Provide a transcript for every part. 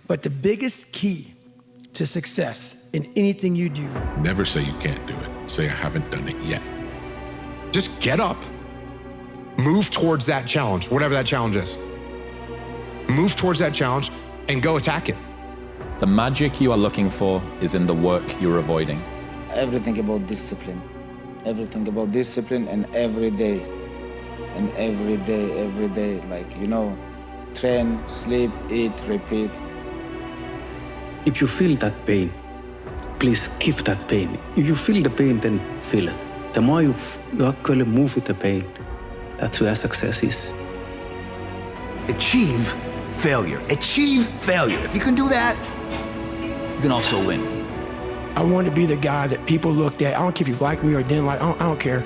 But the biggest key to success in anything you do. Never say you can't do it. Say I haven't done it yet. Just get up, move towards that challenge, whatever that challenge is. Move towards that challenge and go attack it. The magic you are looking for is in the work you're avoiding. Everything about discipline. Everything about discipline, and every day. And every day, like, you know, train, sleep, eat, repeat. If you feel that pain, please give that pain. If you feel the pain, then feel it. The more you actually move with the pain, that's where success is. Achieve failure. Achieve failure. If you can do that, you can also win. I want to be the guy that people looked at. I don't care if you like me or didn't like, I don't care.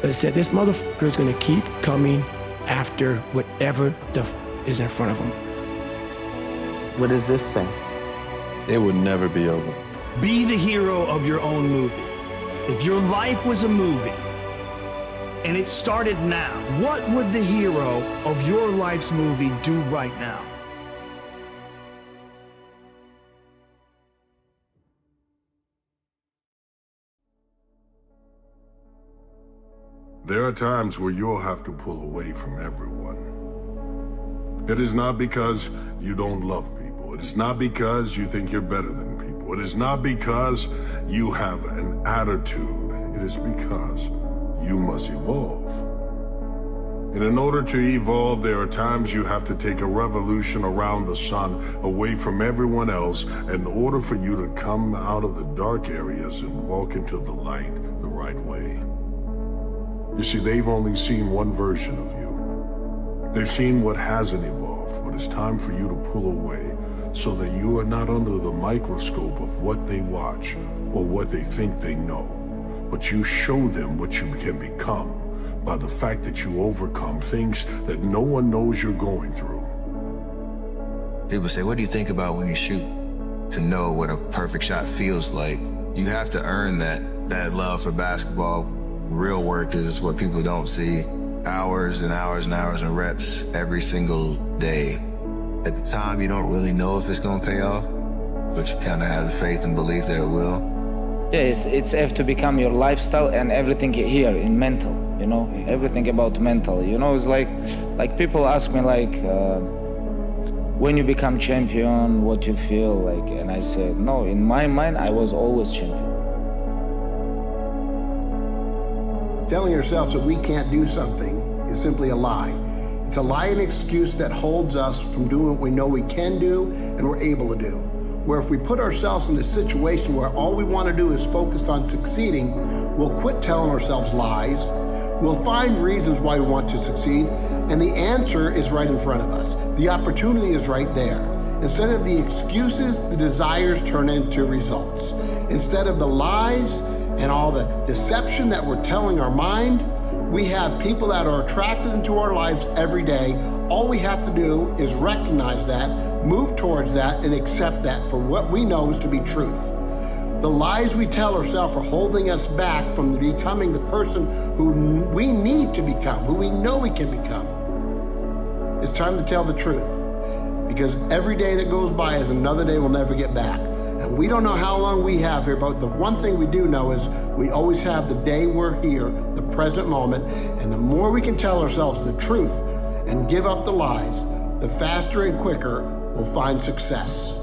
But it said, this motherfucker is going to keep coming after whatever is in front of him. What does this say? It would never be over. Be the hero of your own movie. If your life was a movie and it started now, what would the hero of your life's movie do right now? There are times where you'll have to pull away from everyone. It is not because you don't love people. It is not because you think you're better than people. It is not because you have an attitude. It is because you must evolve. And in order to evolve, there are times you have to take a revolution around the sun, away from everyone else, in order for you to come out of the dark areas and walk into the light the right way. You see, they've only seen one version of you. They've seen what hasn't evolved, but it's time for you to pull away so that you are not under the microscope of what they watch or what they think they know, but you show them what you can become by the fact that you overcome things that no one knows you're going through. People say, what do you think about when you shoot? To know what a perfect shot feels like, you have to earn that love for basketball. Real work is what people don't see. Hours and hours and hours and reps every single day. At the time, you don't really know if it's gonna pay off, but you kind of have the faith and belief that it will. Yeah, it's have to become your lifestyle, and everything here in mental, you know, everything about mental. You know, it's like people ask me like, when you become champion, what you feel like, and I said, no, in my mind, I was always champion. Telling yourself that we can't do something is simply a lie. It's a lie and excuse that holds us from doing what we know we can do and we're able to do. Where if we put ourselves in a situation where all we want to do is focus on succeeding, we'll quit telling ourselves lies, we'll find reasons why we want to succeed, and the answer is right in front of us. The opportunity is right there. Instead of the excuses, the desires turn into results. Instead of the lies and all the deception that we're telling our mind, we have people that are attracted into our lives every day. All we have to do is recognize that, move towards that, and accept that for what we know is to be truth. The lies we tell ourselves are holding us back from becoming the person who we need to become, who we know we can become. It's time to tell the truth, because every day that goes by is another day we'll never get back. And we don't know how long we have here, but the one thing we do know is we always have the day we're here, the present moment, and the more we can tell ourselves the truth and give up the lies, the faster and quicker we'll find success.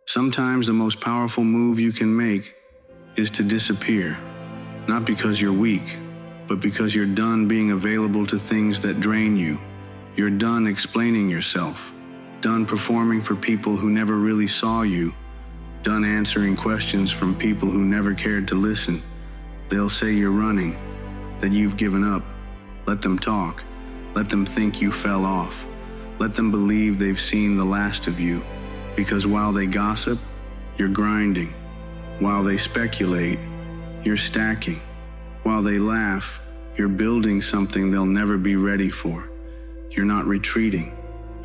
Sometimes the most powerful move you can make is to disappear, not because you're weak, but because you're done being available to things that drain you. You're done explaining yourself, done performing for people who never really saw you, done answering questions from people who never cared to listen. They'll say you're running, that you've given up. Let them talk. Let them think you fell off. Let them believe they've seen the last of you, because while they gossip, you're grinding. While they speculate, you're stacking. While they laugh, you're building something they'll never be ready for. You're not retreating,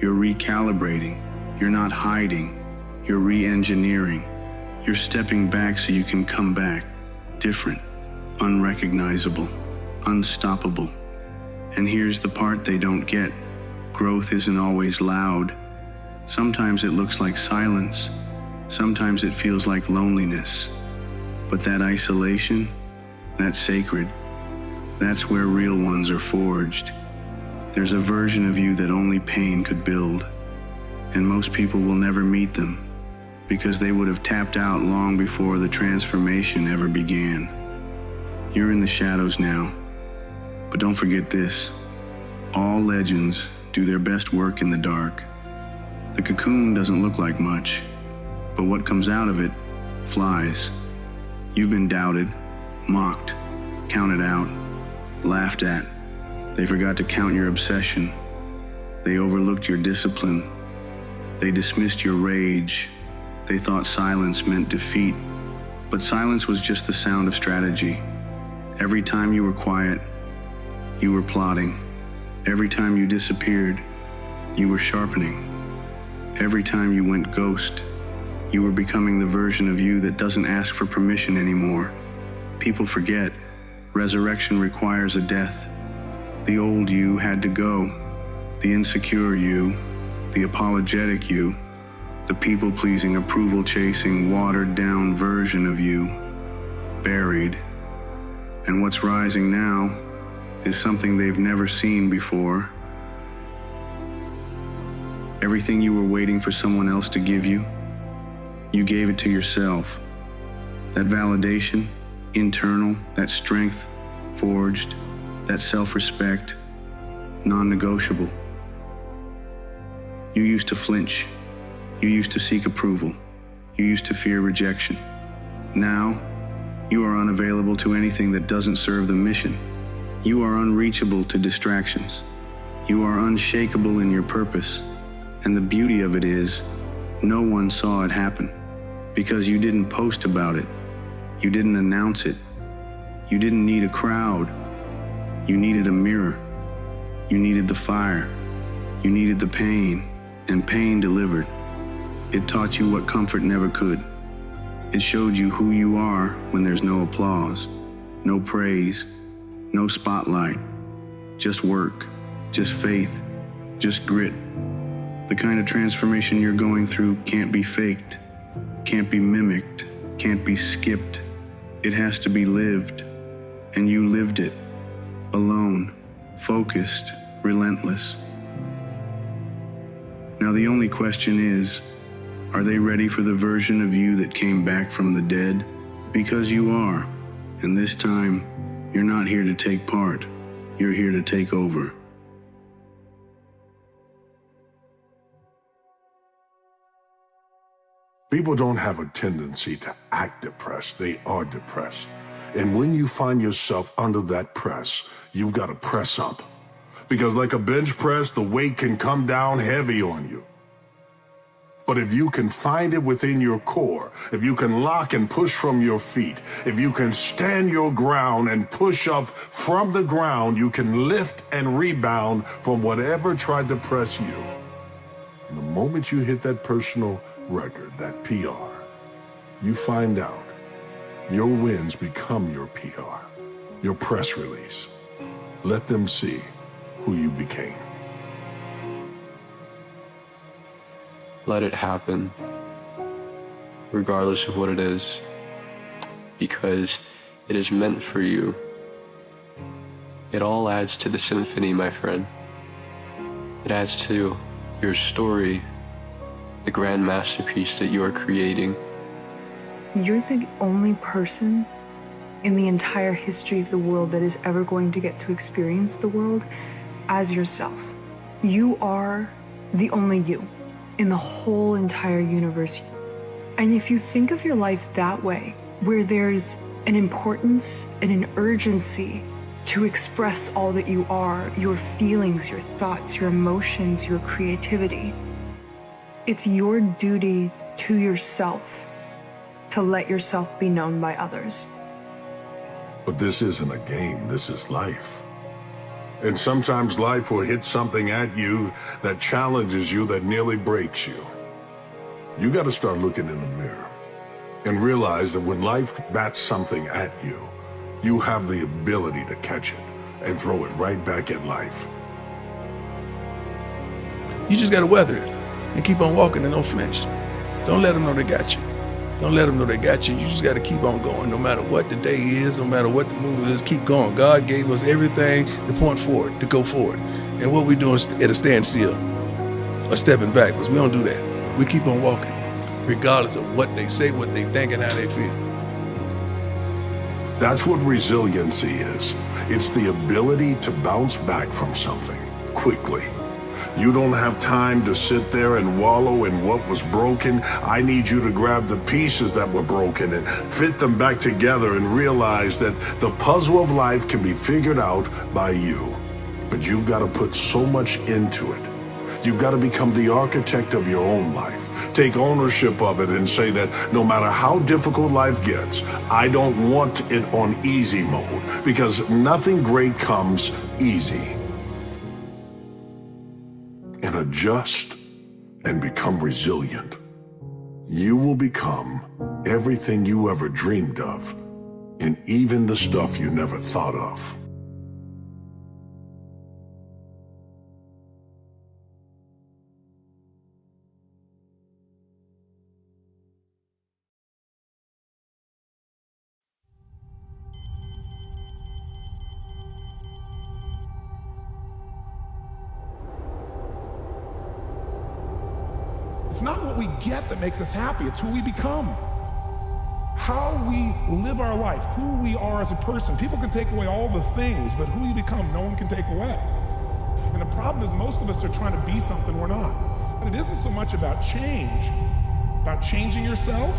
you're recalibrating. You're not hiding, you're re-engineering. You're stepping back so you can come back, different, unrecognizable. unstoppable. And here's the part they don't get. Growth isn't always loud. Sometimes it looks like silence. Sometimes it feels like loneliness. But that isolation, that's sacred. That's where real ones are forged. There's a version of you that only pain could build. And most people will never meet them because they would have tapped out long before the transformation ever began. You're in the shadows now. But don't forget this. All legends do their best work in the dark. The cocoon doesn't look like much, but what comes out of it flies. You've been doubted, mocked, counted out, laughed at. They forgot to count your obsession. They overlooked your discipline. They dismissed your rage. They thought silence meant defeat, but silence was just the sound of strategy. Every time you were quiet, you were plotting. Every time you disappeared, you were sharpening. Every time you went ghost, you were becoming the version of you that doesn't ask for permission anymore. People forget, resurrection requires a death. The old you had to go. The insecure you, the apologetic you, the people-pleasing, approval-chasing, watered-down version of you, buried. And what's rising now is something they've never seen before. Everything you were waiting for someone else to give you, you gave it to yourself. That validation, internal, that strength, forged, that self-respect, non-negotiable. You used to flinch. You used to seek approval. You used to fear rejection. Now, you are unavailable to anything that doesn't serve the mission. You are unreachable to distractions. You are unshakable in your purpose. And the beauty of it is, no one saw it happen because you didn't post about it. You didn't announce it. You didn't need a crowd. You needed a mirror. You needed the fire. You needed the pain, and pain delivered. It taught you what comfort never could. It showed you who you are when there's no applause, no praise, no spotlight, just work, just faith, just grit. The kind of transformation you're going through can't be faked, can't be mimicked, can't be skipped. It has to be lived, and you lived it, alone, focused, relentless. Now the only question is, are they ready for the version of you that came back from the dead? Because you are, and this time, you're not here to take part, you're here to take over. People don't have a tendency to act depressed, they are depressed. And when you find yourself under that press, you've got to press up. Because like a bench press, the weight can come down heavy on you. But if you can find it within your core, if you can lock and push from your feet, if you can stand your ground and push up from the ground, you can lift and rebound from whatever tried to press you. And the moment you hit that personal record, that PR, you find out your wins become your PR, your press release. Let them see who you became. Let it happen, regardless of what it is, because it is meant for you. It all adds to the symphony, my friend. It adds to your story, the grand masterpiece that you are creating. You're the only person in the entire history of the world that is ever going to get to experience the world as yourself. You are the only you in the whole entire universe. And if you think of your life that way, where there's an importance and an urgency to express all that you are, your feelings, your thoughts, your emotions, your creativity, it's your duty to yourself to let yourself be known by others. But this isn't a game, this is life. And sometimes life will hit something at you that challenges you, that nearly breaks you. You got to start looking in the mirror and realize that when life bats something at you, you have the ability to catch it. and throw it right back at life. You just gotta weather it and keep on walking and don't flinch. Don't let them know they got you. Don't let them know they got you. You just gotta keep on going. No matter what the day is, no matter what the move is, keep going. God gave us everything to point forward, to go forward. And what we doing at a standstill or stepping backwards, we don't do that. We keep on walking, regardless of what they say, what they think, and how they feel. That's what resiliency is. It's the ability to bounce back from something quickly. You don't have time to sit there and wallow in what was broken. I need you to grab the pieces that were broken and fit them back together and realize that the puzzle of life can be figured out by you. But you've got to put so much into it. You've got to become the architect of your own life. Take ownership of it and say that no matter how difficult life gets, I don't want it on easy mode, because nothing great comes easy. And adjust and become resilient. You will become everything you ever dreamed of, and even the stuff you never thought of. It's not what we get that makes us happy, it's who we become. How we live our life, who we are as a person. People can take away all the things, but who you become, no one can take away. And the problem is most of us are trying to be something we're not. But it isn't so much about change, about changing yourself.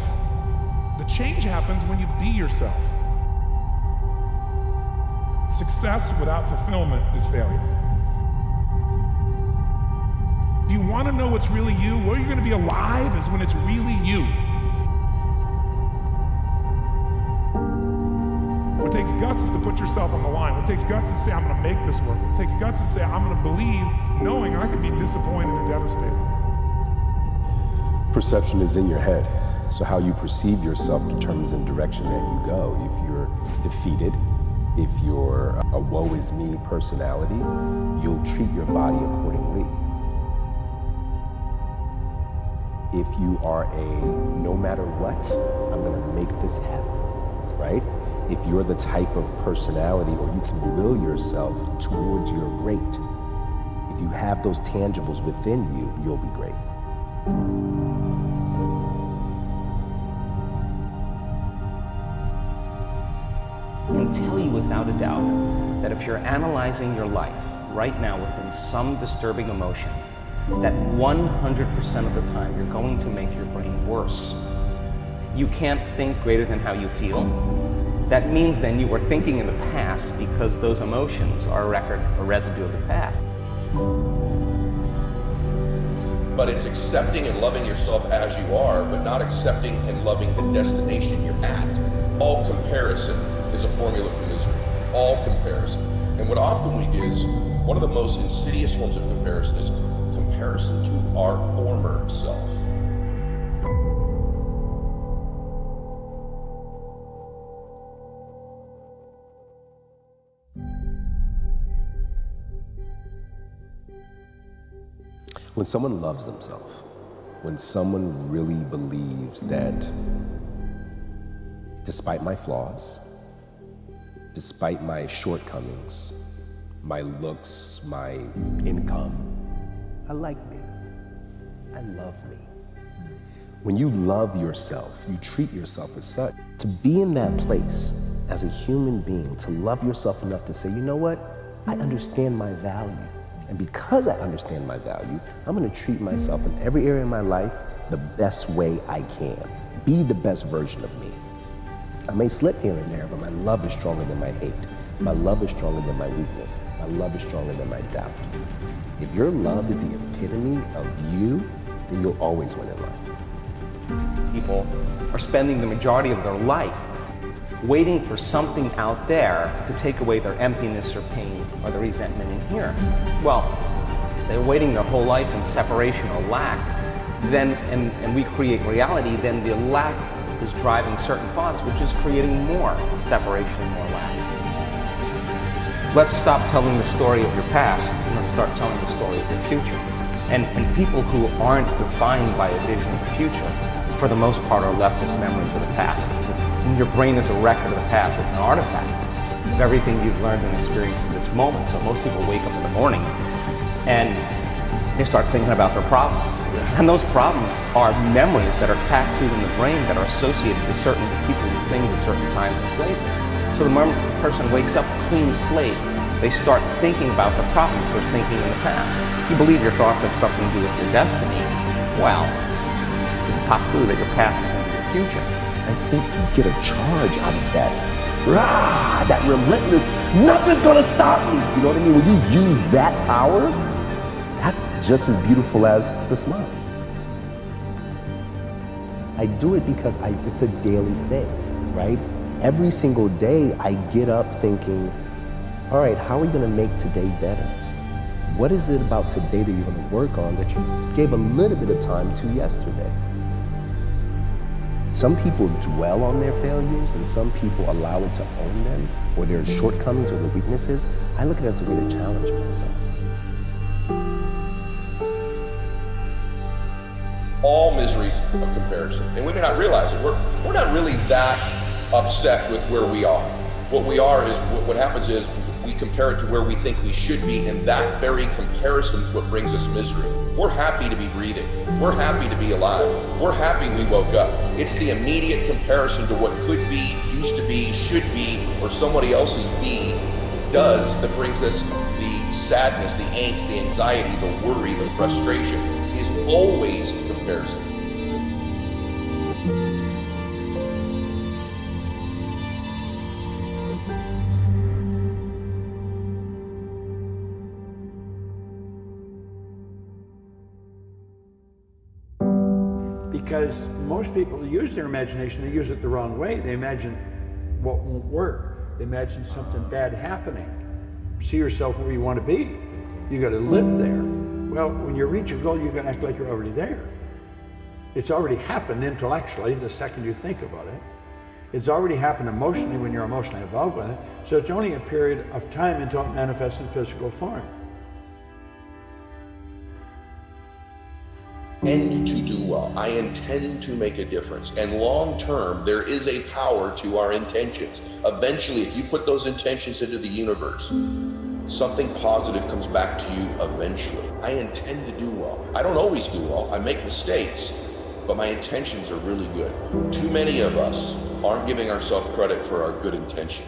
The change happens when you be yourself. Success without fulfillment is failure. If you want to know what's really you, where you're going to be alive is when it's really you. What takes guts is to put yourself on the line. What takes guts is to say, I'm going to make this work. What takes guts is to say, I'm going to believe, knowing I could be disappointed or devastated. Perception is in your head. So how you perceive yourself determines the direction that you go. If you're defeated, if you're a woe is me personality, you'll treat your body accordingly. If you are a no matter what, I'm gonna make this happen, right? If you're the type of personality, or you can will yourself towards your great, if you have those tangibles within you, you'll be great. I can tell you without a doubt that if you're analyzing your life right now within some disturbing emotion, that 100% of the time you're going to make your brain worse. You can't think greater than how you feel. That means then you were thinking in the past because those emotions are a residue of the past. But it's accepting and loving yourself as you are, but not accepting and loving the destination you're at. All comparison is a formula for misery. All comparison. And what often we do is, one of the most insidious forms of comparison is comparison to our former self. When someone loves themselves, when someone really believes that despite my flaws, despite my shortcomings, my looks, my income, I like me. I love me. When you love yourself, you treat yourself as such. To be in that place as a human being, to love yourself enough to say, you know what? I understand my value. And because I understand my value, I'm gonna treat myself in every area of my life the best way I can. Be the best version of me. I may slip here and there, but my love is stronger than my hate. My love is stronger than my weakness. My love is stronger than my doubt. If your love is the epitome of you, then you'll always win in life. People are spending the majority of their life waiting for something out there to take away their emptiness or pain or the resentment in here. Well, they're waiting their whole life in separation or lack, then, and we create reality, then the lack is driving certain thoughts, which is creating more separation and more lack. let's stop telling the story of your past and let's start telling the story of your future. And people who aren't defined by a vision of the future, for the most part, are left with memories of the past. And your brain is a record of the past. It's an artifact of everything you've learned and experienced in this moment. So most people wake up in the morning and they start thinking about their problems. And those problems are memories that are tattooed in the brain that are associated with certain people and things at certain times and places. So the moment a person wakes up clean slate, they start thinking about the problems they're thinking in the past. If you believe your thoughts have something to do with your destiny, well, there's a possibility that your past is going to be your future. I think you get a charge out of that. Rah, that relentless, nothing's gonna stop me. You know what I mean? When you use that power, that's just as beautiful as the smile. I do it because it's a daily thing, right? Every single day I get up thinking, all right, how are we gonna make today better? What is it about today that you're gonna work on that you gave a little bit of time to yesterday? Some people dwell on their failures and some people allow it to own them, or their shortcomings or their weaknesses. I look at it as a way to challenge myself. All miseries of comparison. And we may not realize it. We're not really that upset with where we are. What we are is, what happens is we compare it to where we think we should be, and that very comparison is what brings us misery. We're happy to be breathing. We're happy to be alive. We're happy we woke up. It's the immediate comparison to what could be, used to be, should be, or somebody else's be does that brings us the sadness, the angst, the anxiety, the worry, the frustration. Is always comparison. Because most people use their imagination, they use it the wrong way. They imagine what won't work. They imagine something bad happening. See yourself where you want to be. You got to live there. Well, when you reach a goal, you're going to act like you're already there. It's already happened intellectually the second you think about it. It's already happened emotionally when you're emotionally involved with it. So it's only a period of time until it manifests in physical form. And to do well. I intend to make a difference. And long term, there is a power to our intentions. Eventually, if you put those intentions into the universe, something positive comes back to you eventually. I intend to do well. I don't always do well. I make mistakes, but my intentions are really good. Too many of us aren't giving ourselves credit for our good intention.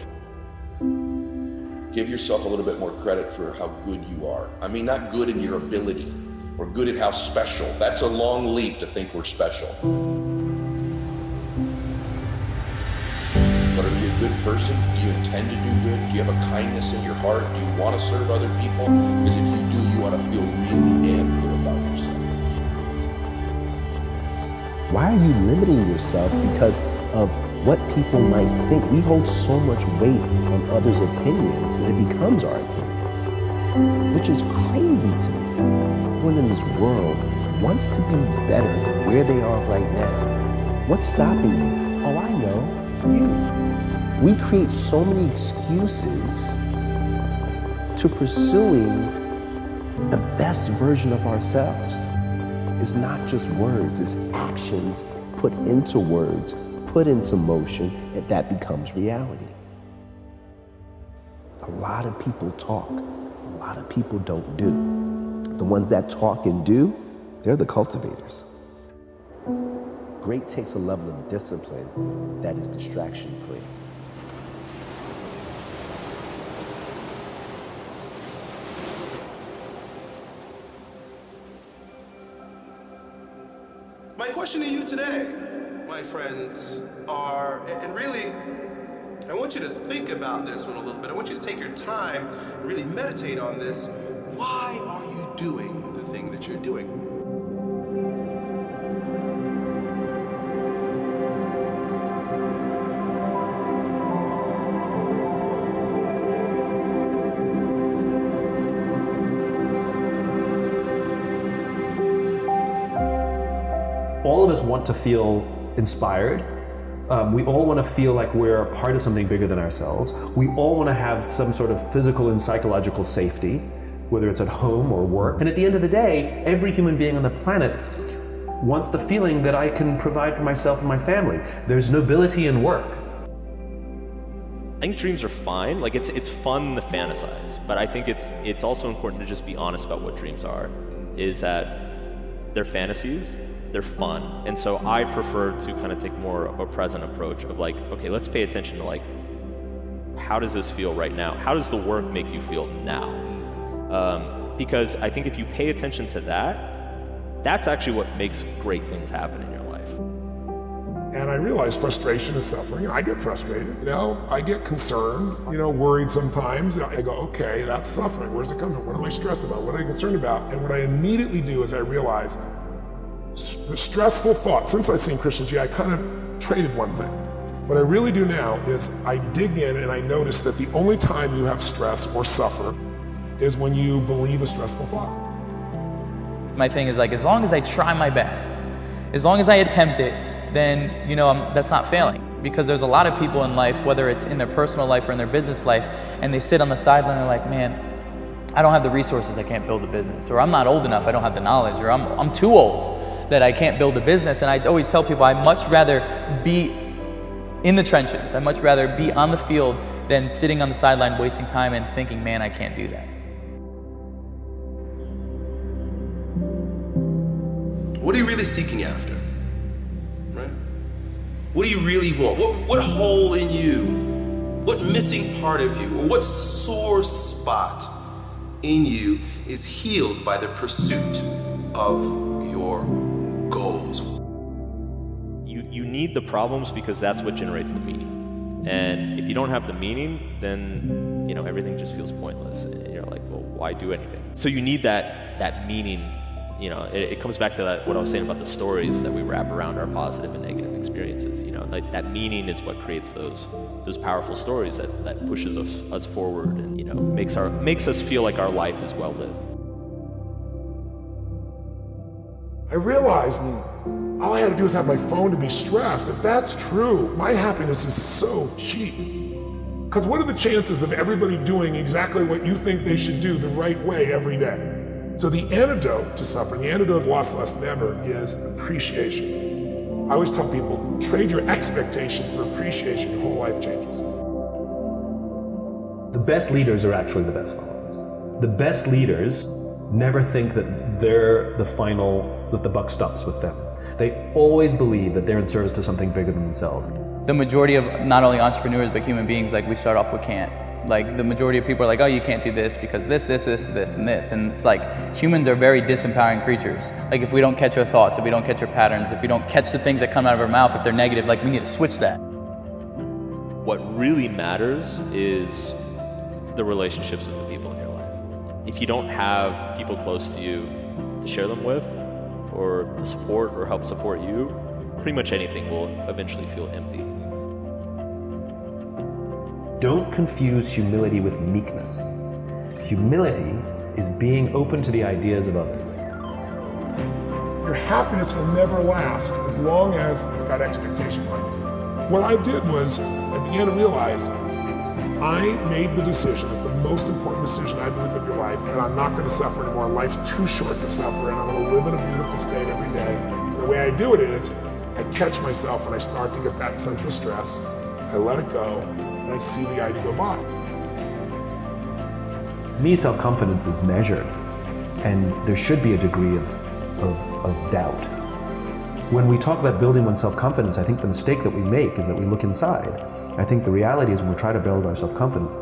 Give yourself a little bit more credit for how good you are. I mean, not good in your ability, or good at how special. That's a long leap to think we're special. But are you a good person? Do you intend to do good? Do you have a kindness in your heart? Do you want to serve other people? Because if you do, you want to feel really damn good about yourself. Why are you limiting yourself because of what people might think? We hold so much weight on others' opinions that it becomes our opinion, which is crazy to me. Everyone in this world wants to be better than where they are right now. What's stopping you? Oh, I know, you. We create so many excuses to pursuing the best version of ourselves. It's not just words, it's actions put into words, put into motion, and that becomes reality. A lot of people talk, a lot of people don't do. The ones that talk and do, they're the cultivators. Great takes a level of discipline that is distraction-free. My question to you today, my friends, and really, I want you to think about this one a little bit. I want you to take your time and really meditate on this. Why are you doing the thing that you're doing? All of us want to feel inspired. We all want to feel like we're a part of something bigger than ourselves. We all want to have some sort of physical and psychological safety, whether it's at home or work. And at the end of the day, every human being on the planet wants the feeling that I can provide for myself and my family. There's nobility in work. I think dreams are fine. Like it's fun to fantasize, but I think it's also important to just be honest about what dreams are. Is that they're fantasies, they're fun, and so I prefer to kind of take more of a present approach of like, okay, let's pay attention to like, how does this feel right now? How does the work make you feel now? Because I think if you pay attention to that, that's actually what makes great things happen in your life. And I realize frustration is suffering. I get frustrated, I get concerned, worried sometimes. I go, okay, that's suffering. Where's it coming from? What am I stressed about? What am I concerned about? And what I immediately do is I realize the stressful thought. Since I've seen Christian G, I kind of traded one thing. What I really do now is I dig in and I notice that the only time you have stress or suffer is when you believe a stressful thought. My thing is like, as long as I try my best, as long as I attempt it, then, that's not failing. Because there's a lot of people in life, whether it's in their personal life or in their business life, and they sit on the sideline and they're like, man, I don't have the resources, I can't build a business. Or I'm not old enough, I don't have the knowledge. Or I'm too old that I can't build a business. And I always tell people I'd much rather be in the trenches. I'd much rather be on the field than sitting on the sideline wasting time and thinking, man, I can't do that. What are you really seeking after? Right? What do you really want? What hole in you? What missing part of you? Or what sore spot in you is healed by the pursuit of your goals? You need the problems because that's what generates the meaning. And if you don't have the meaning, then everything just feels pointless. And you're like, well, why do anything? So you need that meaning. It comes back to what I was saying about the stories that we wrap around our positive and negative experiences. Like that meaning is what creates those powerful stories that pushes us forward and makes us feel like our life is well lived. I realized all I had to do is have my phone to be stressed. If that's true, my happiness is so cheap. Because what are the chances of everybody doing exactly what you think they should do the right way every day? So the antidote to suffering, the antidote of lost less than ever, is appreciation. I always tell people, trade your expectation for appreciation, your whole life changes. The best leaders are actually the best followers. The best leaders never think that they're that the buck stops with them. They always believe that they're in service to something bigger than themselves. The majority of not only entrepreneurs, but human beings, like we start off with can't. Like the majority of people are like, oh, you can't do this because this, and this. And it's like, humans are very disempowering creatures. Like if we don't catch our thoughts, if we don't catch our patterns, if we don't catch the things that come out of our mouth, if they're negative, like we need to switch that. What really matters is the relationships with the people in your life. If you don't have people close to you to share them with, or to support or help support you, pretty much anything will eventually feel empty. Don't confuse humility with meekness. Humility is being open to the ideas of others. Your happiness will never last as long as it's got expectation behind it. What I did was, I began to realize I made the decision, it's the most important decision I believe of your life, and I'm not going to suffer anymore. Life's too short to suffer, and I'm going to live in a beautiful state every day. And the way I do it is, I catch myself when I start to get that sense of stress, I let it go, and I see the idea go by. Me, self-confidence is measured, and there should be a degree of doubt. When we talk about building one's self-confidence, I think the mistake that we make is that we look inside. I think the reality is when we try to build our self-confidence,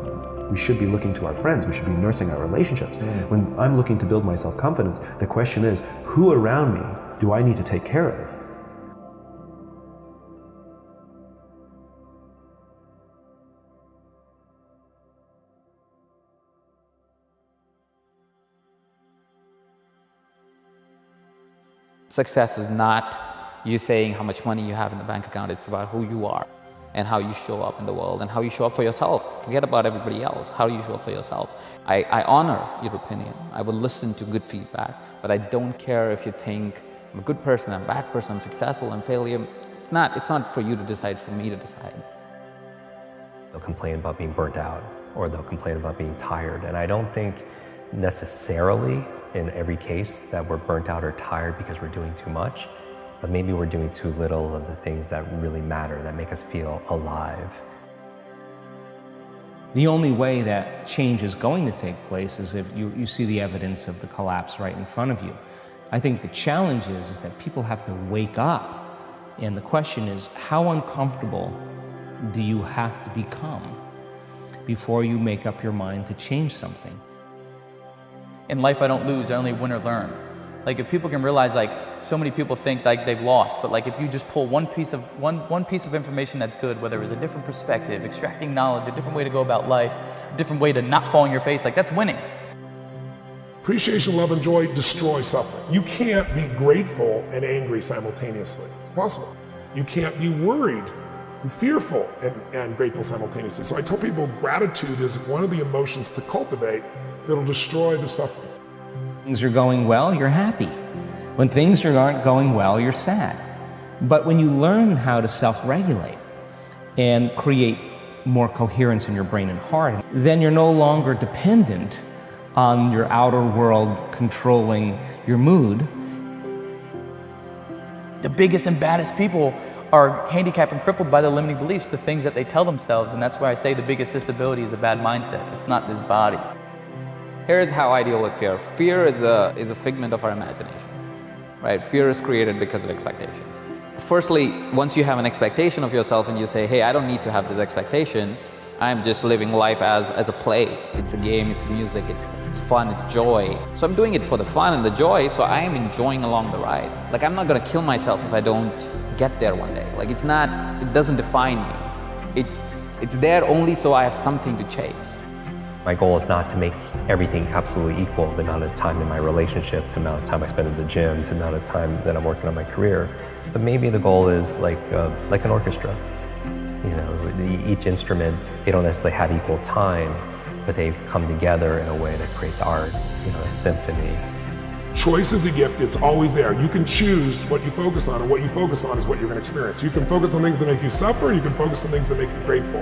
we should be looking to our friends, we should be nursing our relationships. When I'm looking to build my self-confidence, the question is, who around me do I need to take care of? Success is not you saying how much money you have in the bank account. It's about who you are and how you show up in the world and how you show up for yourself. Forget about everybody else. How do you show up for yourself? I honor your opinion. I will listen to good feedback, but I don't care if you think I'm a good person, I'm a bad person, I'm successful, I'm failure. It's not for you to decide, it's for me to decide. They'll complain about being burnt out, or they'll complain about being tired. And I don't think necessarily in every case that we're burnt out or tired because we're doing too much, but maybe we're doing too little of the things that really matter, that make us feel alive. The only way that change is going to take place is if you see the evidence of the collapse right in front of you. I think the challenge is that people have to wake up. And the question is, how uncomfortable do you have to become before you make up your mind to change something? In life, I don't lose, I only win or learn. Like, if people can realize, like, so many people think like they've lost, but like if you just pull one piece of information that's good, whether it's a different perspective, extracting knowledge, a different way to go about life, a different way to not fall on your face, like, that's winning. Appreciation, love, and joy destroy suffering. You can't be grateful and angry simultaneously. It's possible. You can't be worried and fearful and grateful simultaneously. So I tell people gratitude is one of the emotions to cultivate that'll destroy the suffering. Things are going well, you're happy. When things aren't going well, you're sad. But when you learn how to self-regulate and create more coherence in your brain and heart, then you're no longer dependent on your outer world controlling your mood. The biggest and baddest people are handicapped and crippled by the limiting beliefs, the things that they tell themselves, and that's why I say the biggest disability is a bad mindset. It's not this body. Here's how I deal with fear. Fear is a figment of our imagination, right? Fear is created because of expectations. Firstly, once you have an expectation of yourself and you say, hey, I don't need to have this expectation, I'm just living life as a play. It's a game, it's music, it's fun, it's joy. So I'm doing it for the fun and the joy, so I am enjoying along the ride. Like, I'm not gonna kill myself if I don't get there one day. Like, it doesn't define me. It's there only so I have something to chase. My goal is not to make everything absolutely equal, the amount of time in my relationship, the amount of time I spend in the gym, the amount of time that I'm working on my career. But maybe the goal is like an orchestra. You know, each instrument, they don't necessarily have equal time, but they come together in a way that creates art, you know, a symphony. Choice is a gift, it's always there. You can choose what you focus on, and what you focus on is what you're gonna experience. You can focus on things that make you suffer, you can focus on things that make you grateful.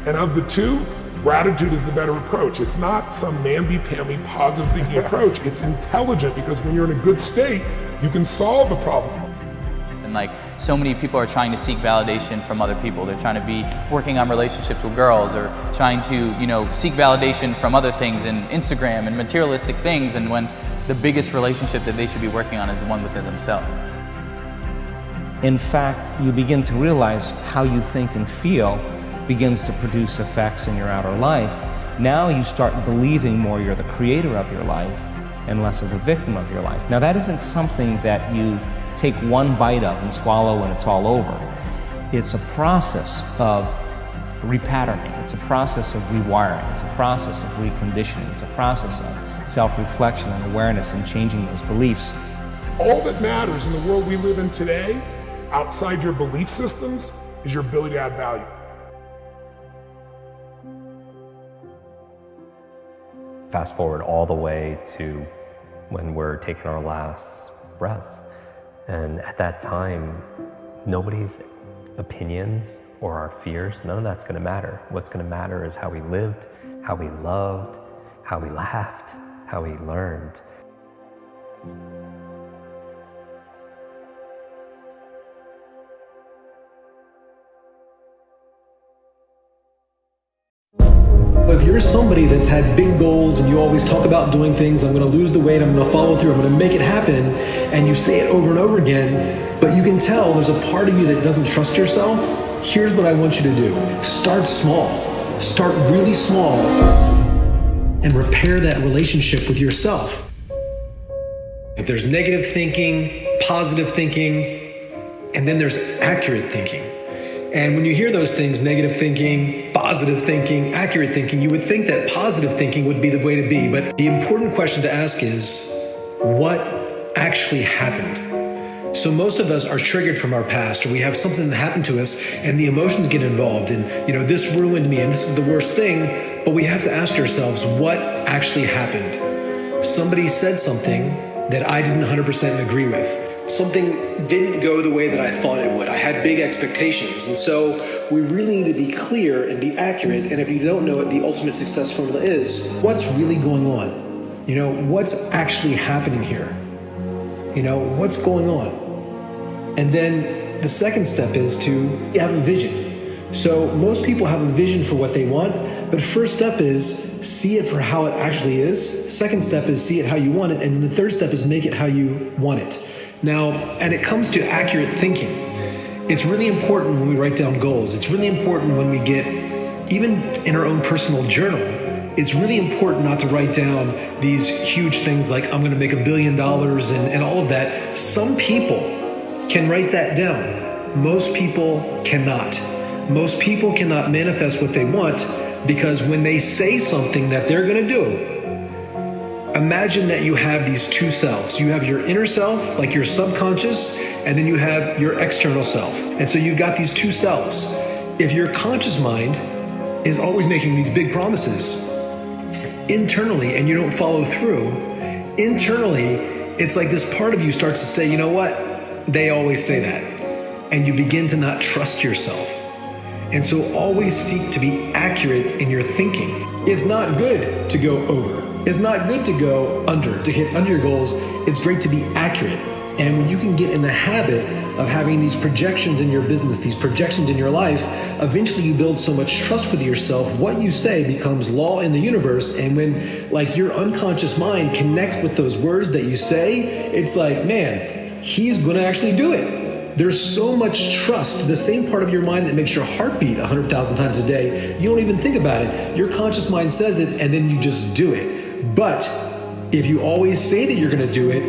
And of the two, gratitude is the better approach. It's not some namby-pamby positive thinking approach. It's intelligent, because when you're in a good state, you can solve the problem. And like, so many people are trying to seek validation from other people. They're trying to be working on relationships with girls, or trying to, you know, seek validation from other things and Instagram and materialistic things, and when the biggest relationship that they should be working on is the one within themselves. In fact, you begin to realize how you think and feel begins to produce effects in your outer life. Now you start believing more you're the creator of your life and less of the victim of your life. Now that isn't something that you take one bite of and swallow and it's all over. It's a process of repatterning. It's a process of rewiring. It's a process of reconditioning. It's a process of self-reflection and awareness and changing those beliefs. All that matters in the world we live in today, outside your belief systems, is your ability to add value. Fast forward all the way to when we're taking our last breaths. And at that time, nobody's opinions or our fears, none of that's gonna matter. What's gonna matter is how we lived, how we loved, how we laughed, how we learned. If you're somebody that's had big goals and you always talk about doing things, I'm gonna lose the weight, I'm gonna follow through, I'm gonna make it happen, and you say it over and over again, but you can tell there's a part of you that doesn't trust yourself, here's what I want you to do. Start small. Start really small and repair that relationship with yourself. But there's negative thinking, positive thinking, and then there's accurate thinking. And when you hear those things, negative thinking, positive thinking, accurate thinking, you would think that positive thinking would be the way to be. But the important question to ask is, what actually happened? So most of us are triggered from our past, or we have something that happened to us and the emotions get involved, and this ruined me and this is the worst thing. But we have to ask ourselves, what actually happened? Somebody said something that I didn't 100% agree with. something didn't go the way that I thought it would. I had big expectations. And so we really need to be clear and be accurate. And if you don't know what the ultimate success formula is, what's really going on? You know, what's actually happening here? You know, what's going on? And then the second step is to have a vision. So most people have a vision for what they want, but first step is see it for how it actually is. Second step is see it how you want it. And the third step is make it how you want it. Now, and it comes to accurate thinking. It's really important when we write down goals. It's really important when we get, even in our own personal journal, it's really important not to write down these huge things like I'm gonna make $1 billion and all of that. Some people can write that down. Most people cannot. Most people cannot manifest what they want because when they say something that they're gonna do, imagine that you have these two selves. You have your inner self, like your subconscious, and then you have your external self. And so you've got these two selves. If your conscious mind is always making these big promises internally and you don't follow through, internally, it's like this part of you starts to say, you know what? They always say that. And you begin to not trust yourself. And so always seek to be accurate in your thinking. It's not good to go over. It's not good to go under, to hit under your goals. It's great to be accurate. And when you can get in the habit of having these projections in your business, these projections in your life, eventually you build so much trust with yourself, what you say becomes law in the universe. And when like your unconscious mind connects with those words that you say, it's like, man, he's gonna actually do it. There's so much trust, the same part of your mind that makes your heart beat 100,000 times a day. You don't even think about it. Your conscious mind says it and then you just do it. But if you always say that you're gonna do it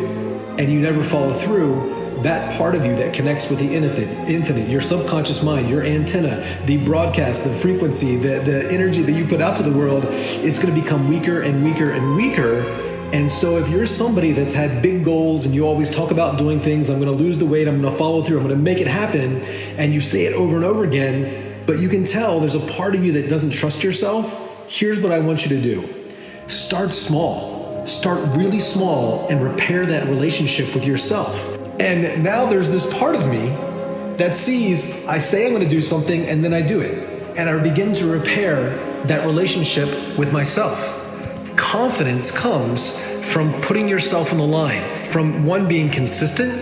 and you never follow through, that part of you that connects with the infinite, your subconscious mind, your antenna, the broadcast, the frequency, the energy that you put out to the world, it's gonna become weaker and weaker and weaker. And so if you're somebody that's had big goals and you always talk about doing things, I'm gonna lose the weight, I'm gonna follow through, I'm gonna make it happen, and you say it over and over again, but you can tell there's a part of you that doesn't trust yourself, here's what I want you to do. Start small. Start really small and repair that relationship with yourself. And now there's this part of me that sees, I say I'm gonna do something and then I do it. And I begin to repair that relationship with myself. Confidence comes from putting yourself on the line, from one, being consistent.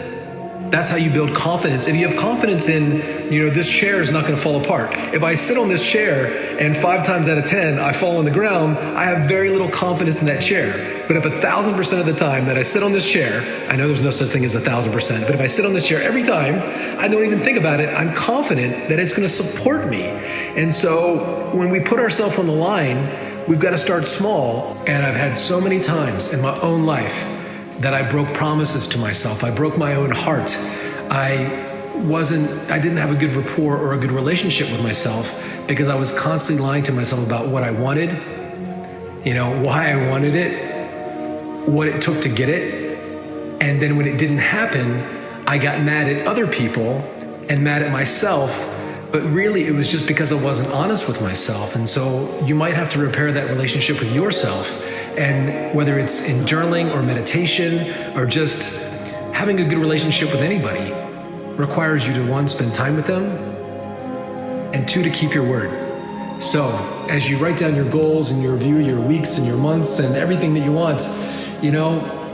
That's how you build confidence. If you have confidence in, this chair is not going to fall apart. If I sit on this chair and 5 times out of 10 I fall on the ground, I have very little confidence in that chair. But if 1,000% of the time that I sit on this chair, I know there's no such thing as 1,000%, but if I sit on this chair every time, I don't even think about it, I'm confident that it's going to support me. And so when we put ourselves on the line, we've got to start small. And I've had so many times in my own life that I broke promises to myself. I broke my own heart. I didn't have a good rapport or a good relationship with myself because I was constantly lying to myself about what I wanted, why I wanted it, what it took to get it. And then when it didn't happen, I got mad at other people and mad at myself. But really, it was just because I wasn't honest with myself. And so you might have to repair that relationship with yourself. And whether it's in journaling or meditation or just having a good relationship with anybody requires you to, 1, spend time with them, and 2, to keep your word. So as you write down your goals and you review your weeks and your months and everything that you want,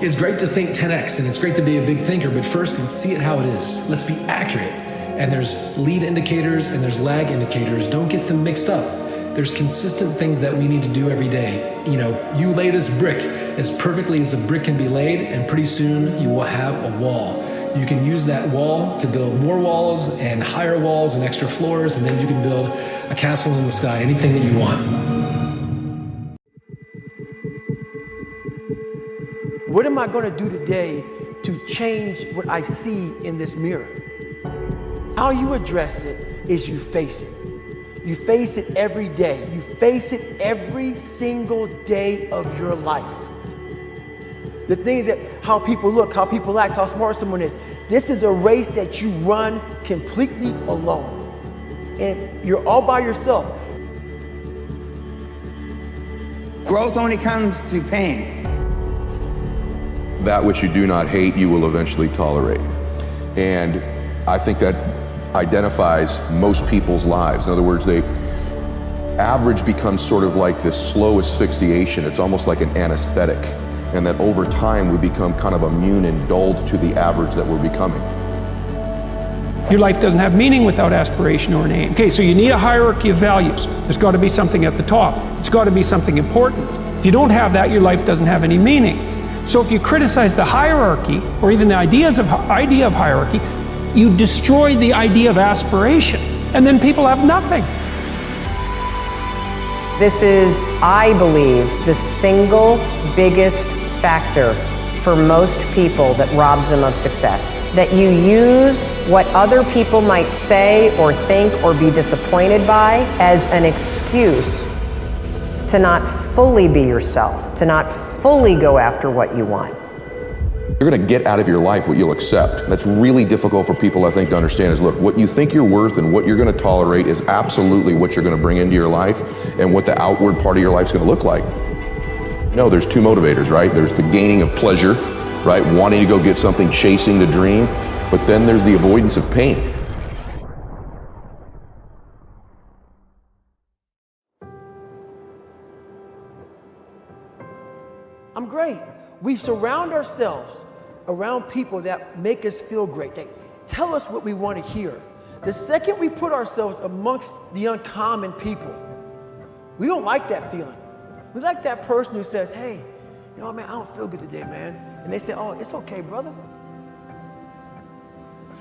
it's great to think 10x and it's great to be a big thinker, but first let's see it how it is. Let's be accurate. And there's lead indicators and there's lag indicators. Don't get them mixed up. There's consistent things that we need to do every day. You lay this brick as perfectly as a brick can be laid, and pretty soon you will have a wall. You can use that wall to build more walls and higher walls and extra floors, and then you can build a castle in the sky, anything that you want. What am I gonna do today to change what I see in this mirror? How you address it is you face it. You face it every day. You face it every single day of your life. The things that, how people look, how people act, how smart someone is. This is a race that you run completely alone. And you're all by yourself. Growth only comes through pain. That which you do not hate, you will eventually tolerate. And I think that identifies most people's lives. In other words, average becomes sort of like this slow asphyxiation. It's almost like an anesthetic. And that over time we become kind of immune and dulled to the average that we're becoming. Your life doesn't have meaning without aspiration or an aim. Okay, so you need a hierarchy of values. There's got to be something at the top. It's got to be something important. If you don't have that, your life doesn't have any meaning. So if you criticize the hierarchy, or even the idea of hierarchy, you destroy the idea of aspiration, and then people have nothing. This is, I believe, the single biggest factor for most people that robs them of success. That you use what other people might say or think or be disappointed by as an excuse to not fully be yourself, to not fully go after what you want. You're gonna get out of your life what you'll accept. That's really difficult for people, I think, to understand is, look, what you think you're worth and what you're gonna tolerate is absolutely what you're gonna bring into your life and what the outward part of your life's gonna look like. No, there's two motivators, right? There's the gaining of pleasure, right? Wanting to go get something, chasing the dream, but then there's the avoidance of pain. I'm great. We surround ourselves around people that make us feel great. They tell us what we want to hear. The second we put ourselves amongst the uncommon people, we don't like that feeling. We like that person who says, hey, you know, man, I don't feel good today, man. And they say, oh, it's okay, brother.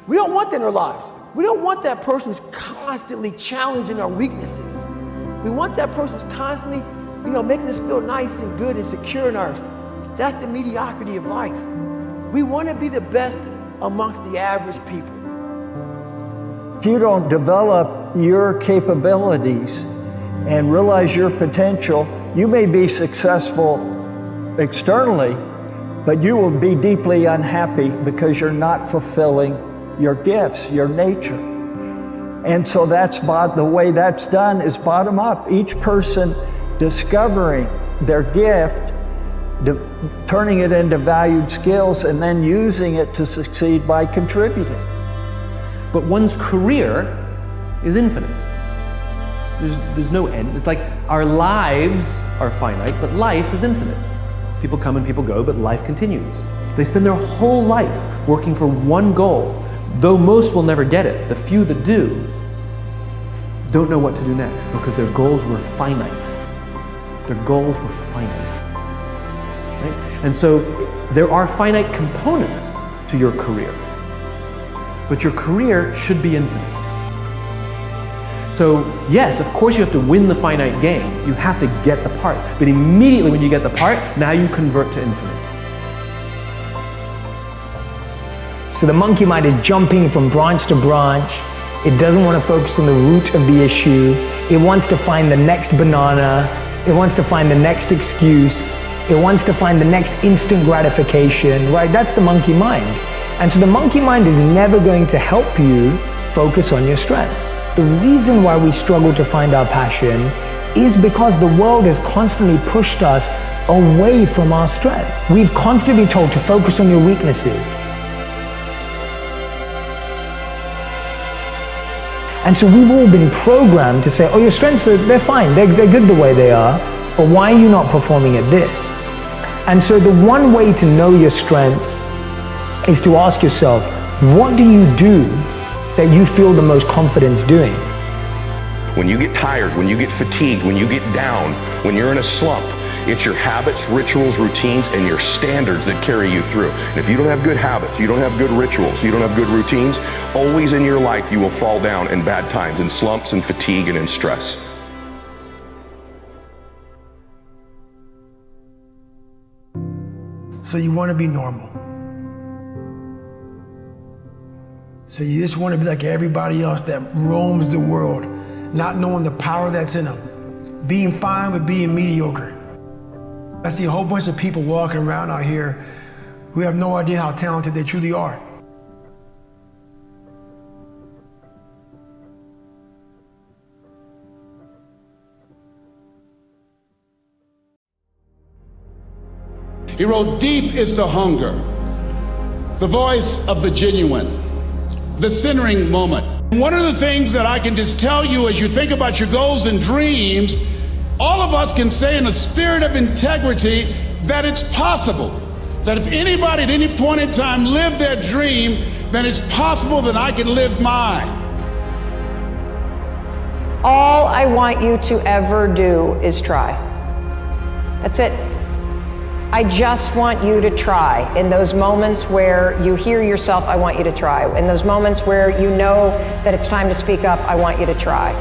We don't want that in our lives. We don't want that person who's constantly challenging our weaknesses. We want that person who's constantly, you know, making us feel nice and good and secure in ours. That's the mediocrity of life. We want to be the best amongst the average people. If you don't develop your capabilities and realize your potential, you may be successful externally, but you will be deeply unhappy because you're not fulfilling your gifts, your nature. And so the way that's done is bottom up. Each person discovering their gift, turning it into valued skills, and then using it to succeed by contributing. But one's career is infinite. There's no end. It's like our lives are finite, but life is infinite. People come and people go, but life continues. They spend their whole life working for one goal, though most will never get it. The few that do don't know what to do next because their goals were finite. Their goals were finite. Right? And so there are finite components to your career, but your career should be infinite. So yes, of course you have to win the finite game. You have to get the part. But immediately when you get the part, now you convert to infinite. So the monkey mind is jumping from branch to branch. It doesn't want to focus on the root of the issue. It wants to find the next banana. It wants to find the next excuse. It wants to find the next instant gratification, right? That's the monkey mind. And so the monkey mind is never going to help you focus on your strengths. The reason why we struggle to find our passion is because the world has constantly pushed us away from our strength. We've constantly been told to focus on your weaknesses. And so we've all been programmed to say, oh, your strengths, they're fine, they're good the way they are, but why are you not performing at this? And so the one way to know your strengths is to ask yourself, what do you do that you feel the most confidence doing? When you get tired, when you get fatigued, when you get down, when you're in a slump, it's your habits, rituals, routines, and your standards that carry you through. And if you don't have good habits, you don't have good rituals, you don't have good routines, always in your life you will fall down in bad times, in slumps and fatigue and in stress. So you want to be normal. So you just want to be like everybody else that roams the world, not knowing the power that's in them, being fine with being mediocre. I see a whole bunch of people walking around out here who have no idea how talented they truly are. He wrote, "Deep is the hunger, the voice of the genuine, the centering moment. One of the things that I can just tell you as you think about your goals and dreams, all of us can say in a spirit of integrity that it's possible. That if anybody at any point in time lived their dream, then it's possible that I can live mine. All I want you to ever do is try. That's it. I just want you to try. In those moments where you hear yourself, I want you to try. In those moments where you know that it's time to speak up, I want you to try.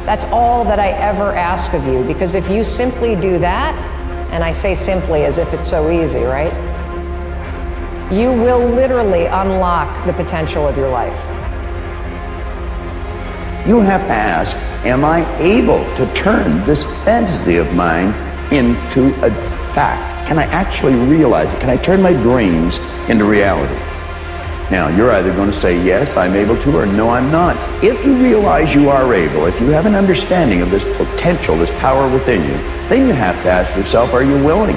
That's all that I ever ask of you, because if you simply do that, and I say simply as if it's so easy, right? You will literally unlock the potential of your life. You have to ask, am I able to turn this fantasy of mine into a fact? Can I actually realize it? Can I turn my dreams into reality? Now, you're either going to say, yes, I'm able to, or no, I'm not. If you realize you are able, if you have an understanding of this potential, this power within you, then you have to ask yourself, are you willing?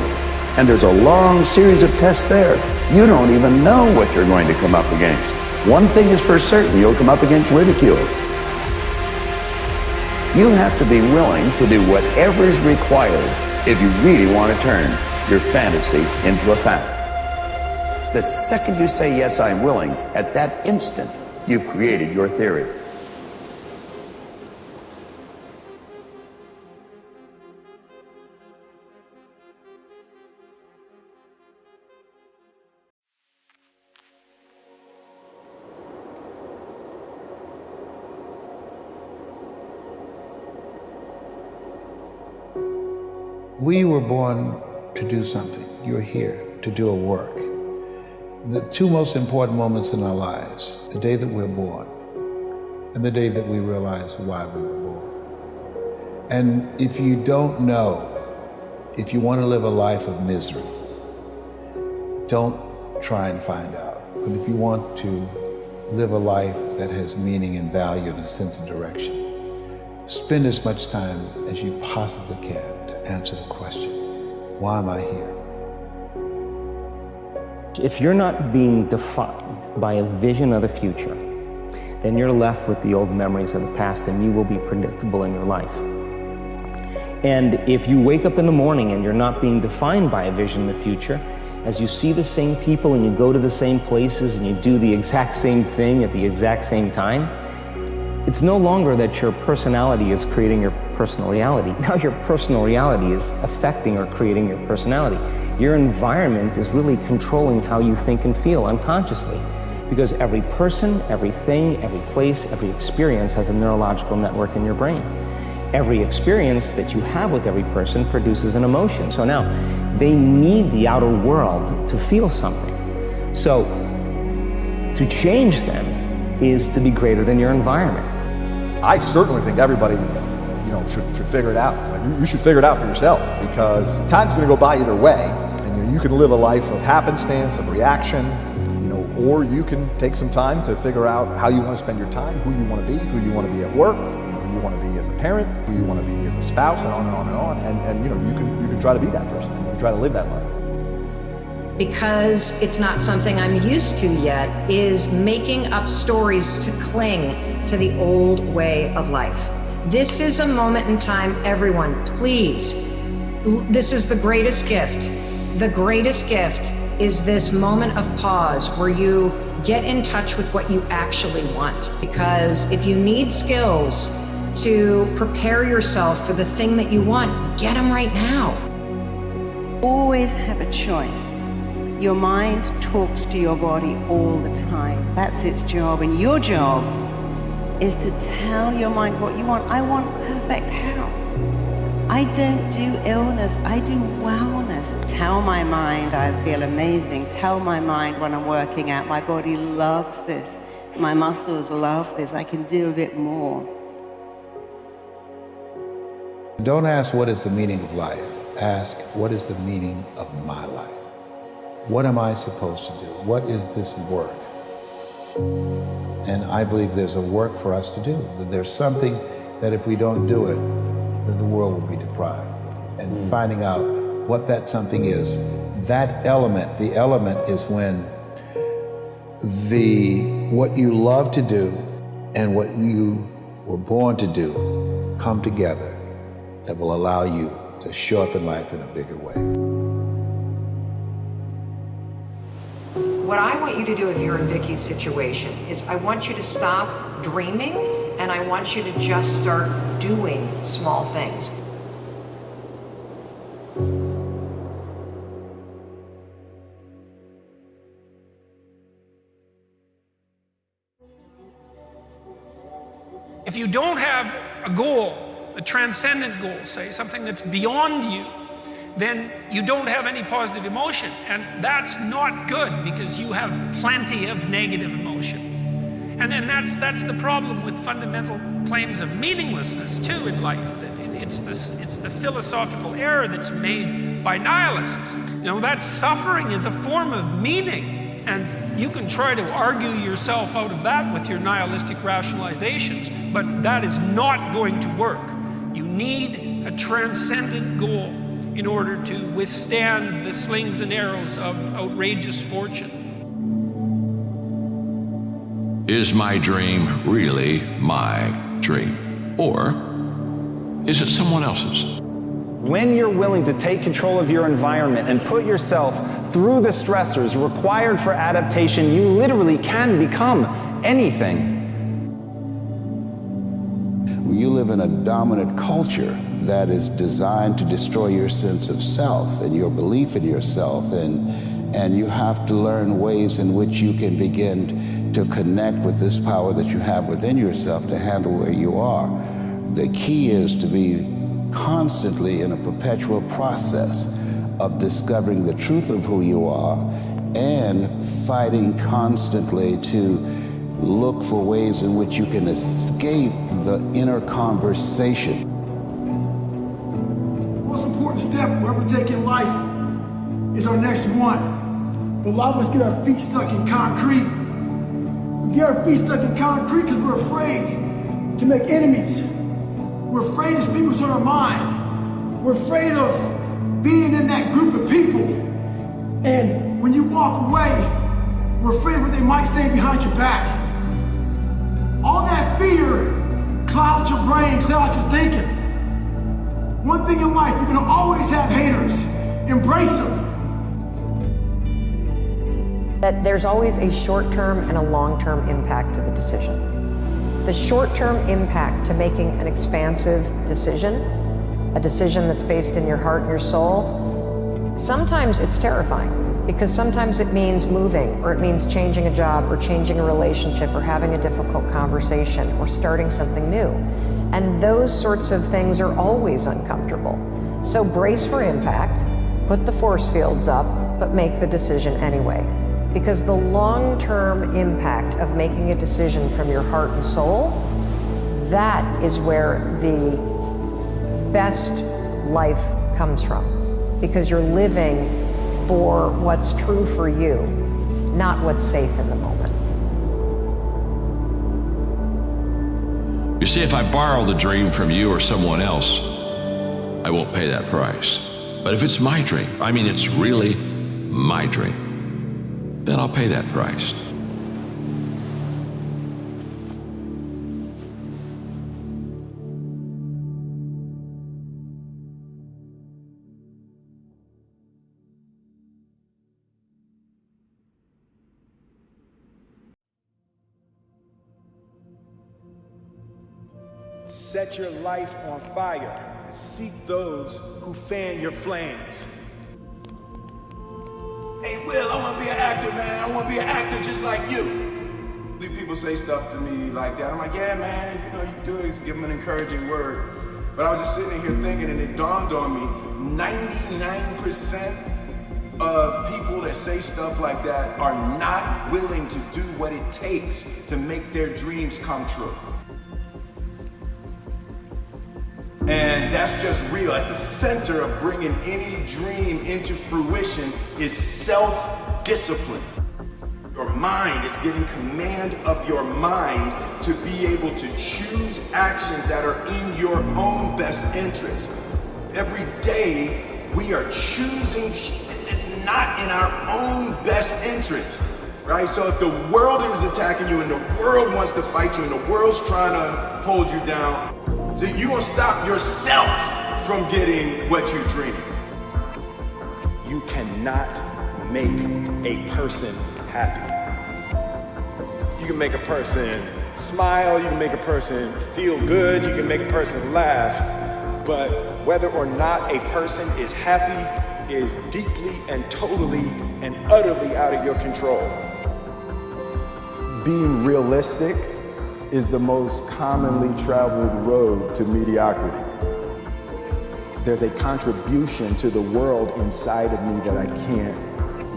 And there's a long series of tests there. You don't even know what you're going to come up against. One thing is for certain, you'll come up against ridicule. You have to be willing to do whatever is required if you really want to turn your fantasy into a fact. The second you say, yes, I'm willing, at that instant, you've created your theory. We were born to do something. You're here to do a work. The two most important moments in our lives, the day that we're born and the day that we realize why we were born. And if you don't know, if you want to live a life of misery, don't try and find out. But if you want to live a life that has meaning and value and a sense of direction, spend as much time as you possibly can to answer the question, why am I here? If you're not being defined by a vision of the future, then you're left with the old memories of the past and you will be predictable in your life. And if you wake up in the morning and you're not being defined by a vision of the future, as you see the same people and you go to the same places and you do the exact same thing at the exact same time, it's no longer that your personality is creating your personal reality. Now your personal reality is affecting or creating your personality. Your environment is really controlling how you think and feel unconsciously, because every person, everything, every place, every experience has a neurological network in your brain. Every experience that you have with every person produces an emotion. So now they need the outer world to feel something. So to change them is to be greater than your environment. I certainly think everybody, should figure it out. You should figure it out for yourself, because time's going to go by either way, and you can live a life of happenstance, of reaction, or you can take some time to figure out how you want to spend your time, who you want to be, who you want to be at work, who you want to be as a parent, who you want to be as a spouse, and on and on and on. And you can try to be that person. You can try to live that life. Because it's not something I'm used to yet, is making up stories to cling to the old way of life. This is a moment in time, everyone, please. This is the greatest gift. The greatest gift is this moment of pause where you get in touch with what you actually want. Because if you need skills to prepare yourself for the thing that you want, get them right now. Always have a choice. Your mind talks to your body all the time. That's its job, and your job is to tell your mind what you want. I want perfect health. I don't do illness, I do wellness. Tell my mind I feel amazing. Tell my mind when I'm working out, my body loves this. My muscles love this, I can do a bit more. Don't ask what is the meaning of life. Ask what is the meaning of my life. What am I supposed to do? What is this work? And I believe there's a work for us to do. That there's something that if we don't do it, then the world will be deprived. And finding out what that something is, that element, the element is when what you love to do and what you were born to do come together that will allow you to show up in life in a bigger way. What I want you to do if you're in Vicky's situation is I want you to stop dreaming and I want you to just start doing small things. If you don't have a goal, a transcendent goal, say, something that's beyond you, then you don't have any positive emotion. And that's not good because you have plenty of negative emotion. And then that's the problem with fundamental claims of meaninglessness too in life. That it's the philosophical error that's made by nihilists. You know, that suffering is a form of meaning. And you can try to argue yourself out of that with your nihilistic rationalizations, but that is not going to work. You need a transcendent goal in order to withstand the slings and arrows of outrageous fortune. Is my dream really my dream? Or is it someone else's? When you're willing to take control of your environment and put yourself through the stressors required for adaptation, you literally can become anything. You live in a dominant culture that is designed to destroy your sense of self and your belief in yourself, and you have to learn ways in which you can begin to connect with this power that you have within yourself to handle where you are. The key is to be constantly in a perpetual process of discovering the truth of who you are and fighting constantly to look for ways in which you can escape the inner conversation. The most important step we'll ever take in life is our next one. A lot of us get our feet stuck in concrete. We get our feet stuck in concrete because we're afraid to make enemies. We're afraid to speak what's on our mind. We're afraid of being in that group of people. And when you walk away, we're afraid of what they might say behind your back. All that fear clouds your brain, clouds your thinking. One thing in life, you're gonna always have haters. Embrace them. That there's always a short-term and a long-term impact to the decision. The short-term impact to making an expansive decision, a decision that's based in your heart and your soul, sometimes it's terrifying because sometimes it means moving, or it means changing a job, or changing a relationship, or having a difficult conversation, or starting something new. And those sorts of things are always uncomfortable. So brace for impact, put the force fields up, but make the decision anyway. Because the long-term impact of making a decision from your heart and soul, that is where the best life comes from. Because you're living for what's true for you, not what's safe in the moment. You see, if I borrow the dream from you or someone else, I won't pay that price. But if it's my dream, I mean it's really my dream, then I'll pay that price. Set your life on fire and seek those who fan your flames. Hey, Will, I want to be an actor, man. I want to be an actor just like you. People say stuff to me like that. I'm like, yeah, man, you know, you do it. Give them an encouraging word. But I was just sitting here thinking, and it dawned on me, 99% of people that say stuff like that are not willing to do what it takes to make their dreams come true. And that's just real. At the center of bringing any dream into fruition is self-discipline. Your mind is getting command of your mind to be able to choose actions that are in your own best interest. Every day we are choosing it's not in our own best interest. right? So if the world is attacking you and the world wants to fight you and the world's trying to hold you down, so you're gonna stop yourself from getting what you dream. You cannot make a person happy. You can make a person smile, you can make a person feel good, you can make a person laugh, but whether or not a person is happy is deeply and totally and utterly out of your control. Being realistic is the most commonly traveled road to mediocrity. There's a contribution to the world inside of me that I can't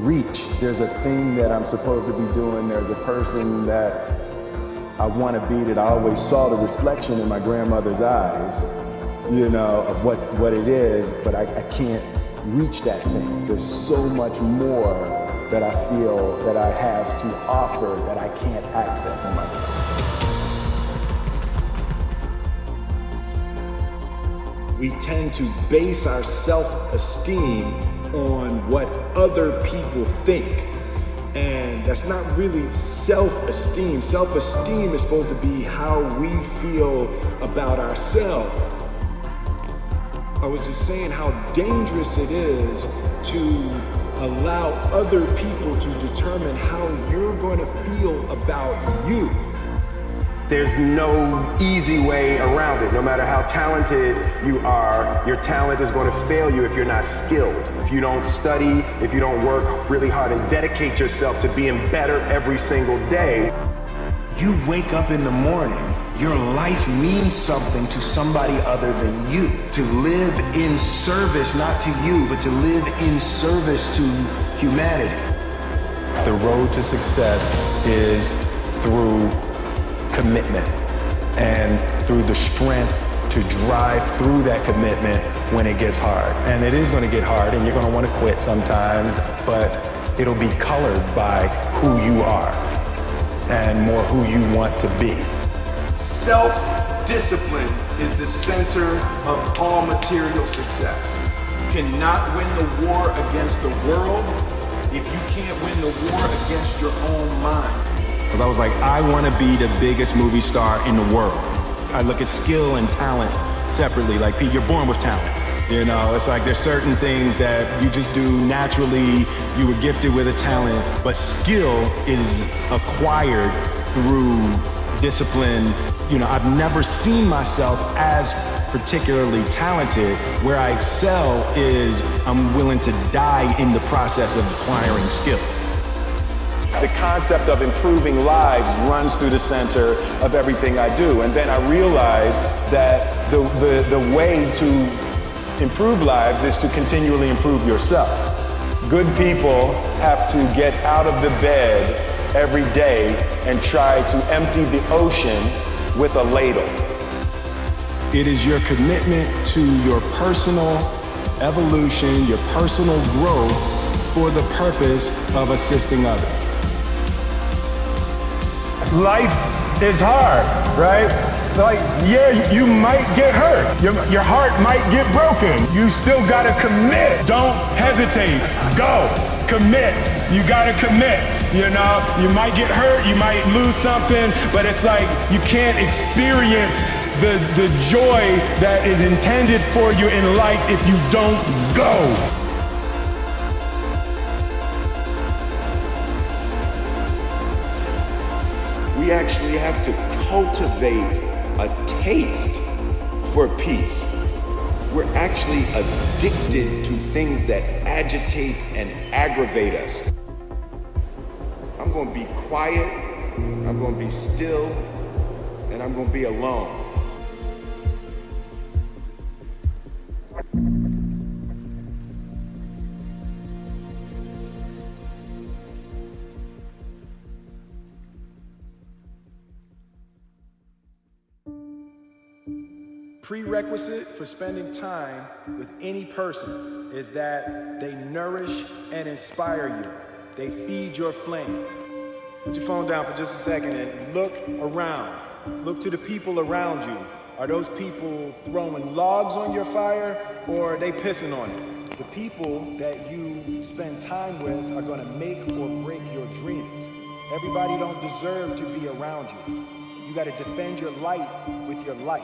reach. There's a thing that I'm supposed to be doing. There's a person that I want to be that I always saw the reflection in my grandmother's eyes, you know, of what it is, but I can't reach that thing. There's so much more that I feel that I have to offer that I can't access in myself. We tend to base our self-esteem on what other people think. And that's not really self-esteem. Self-esteem is supposed to be how we feel about ourselves. I was just saying how dangerous it is to allow other people to determine how you're going to feel about you. There's no easy way around it. No matter how talented you are, your talent is going to fail you if you're not skilled. If you don't study, if you don't work really hard and dedicate yourself to being better every single day. You wake up in the morning, your life means something to somebody other than you. To live in service, not to you, but to live in service to humanity. The road to success is through commitment and through the strength to drive through that commitment when it gets hard. And it is going to get hard and you're going to want to quit sometimes, but it'll be colored by who you are and more who you want to be. Self-discipline is the center of all material success. You cannot win the war against the world if you can't win the war against your own mind. Because I was like, I want to be the biggest movie star in the world. I look at skill and talent separately. Like, Pete, you're born with talent. You know, it's like there's certain things that you just do naturally. You were gifted with a talent, but skill is acquired through discipline. You know, I've never seen myself as particularly talented. Where I excel is I'm willing to die in the process of acquiring skill. The concept of improving lives runs through the center of everything I do. And then I realized that the way to improve lives is to continually improve yourself. Good people have to get out of the bed every day and try to empty the ocean with a ladle. It is your commitment to your personal evolution, your personal growth for the purpose of assisting others. Life is hard, right? Like, yeah, you might get hurt. Your heart might get broken. You still gotta commit. Don't hesitate. Go. Commit. You gotta commit. You know, you might get hurt, you might lose something, but it's like you can't experience the joy that is intended for you in life if you don't go. We actually have to cultivate a taste for peace. We're actually addicted to things that agitate and aggravate us. I'm going to be quiet, I'm going to be still, and I'm going to be alone. Prerequisite for spending time with any person is that they nourish and inspire you. They feed your flame. Put your phone down for just a second and look around. Look to the people around you. Are those people throwing logs on your fire or are they pissing on it? The people that you spend time with are going to make or break your dreams. Everybody don't deserve to be around you. You got to defend your light with your life.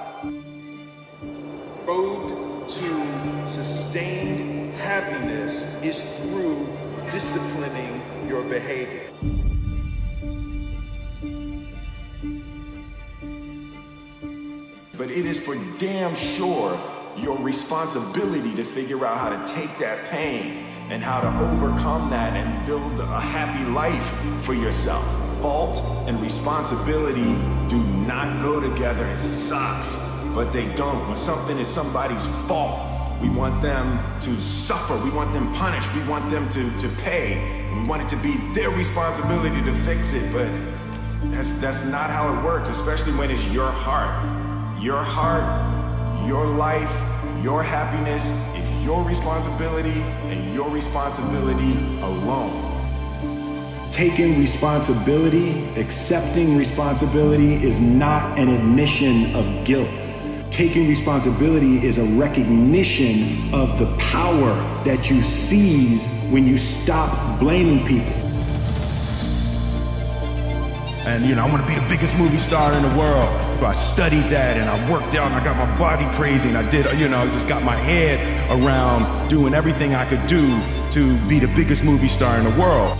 Road to sustained happiness is through disciplining your behavior. But it is for damn sure your responsibility to figure out how to take that pain and how to overcome that and build a happy life for yourself. Fault and responsibility do not go together. It sucks, but they don't. When something is somebody's fault, we want them to suffer. We want them punished. We want them to pay. We want it to be their responsibility to fix it, but that's not how it works, especially when it's your heart. Your heart, your life, your happiness is your responsibility and your responsibility alone. Taking responsibility, accepting responsibility is not an admission of guilt. Taking responsibility is a recognition of the power that you seize when you stop blaming people. And I want to be the biggest movie star in the world. I studied that and I worked out and I got my body crazy and I did, just got my head around doing everything I could do to be the biggest movie star in the world.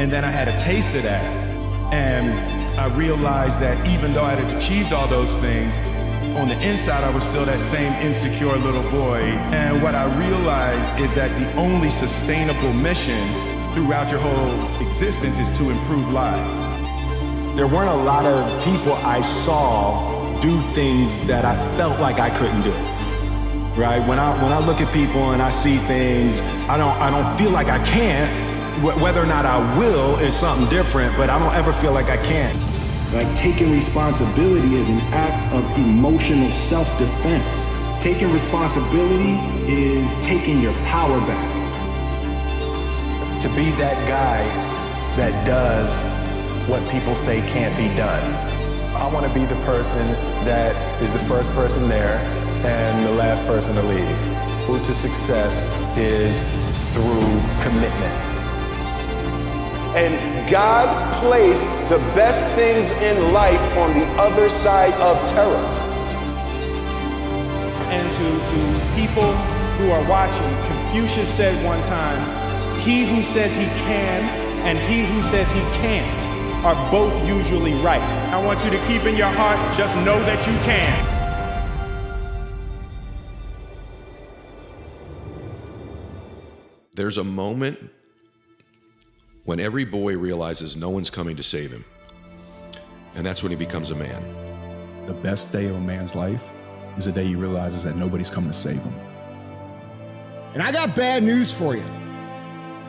And then I had a taste of that. And I realized that even though I had achieved all those things, on the inside I was still that same insecure little boy. And what I realized is that the only sustainable mission throughout your whole existence is to improve lives. There weren't a lot of people I saw do things that I felt like I couldn't do. Right? When I look at people and I see things, I don't feel like I can't. Whether or not I will is something different, but I don't ever feel like I can't. Like, taking responsibility is an act of emotional self-defense. Taking responsibility is taking your power back. To be that guy that does what people say can't be done. I want to be the person that is the first person there and the last person to leave. The road to success is through commitment. And God placed the best things in life on the other side of terror. And to people who are watching, Confucius said one time, he who says he can and he who says he can't are both usually right. I want you to keep in your heart, just know that you can. There's a moment when every boy realizes no one's coming to save him. And that's when he becomes a man. The best day of a man's life is the day he realizes that nobody's coming to save him. And I got bad news for you.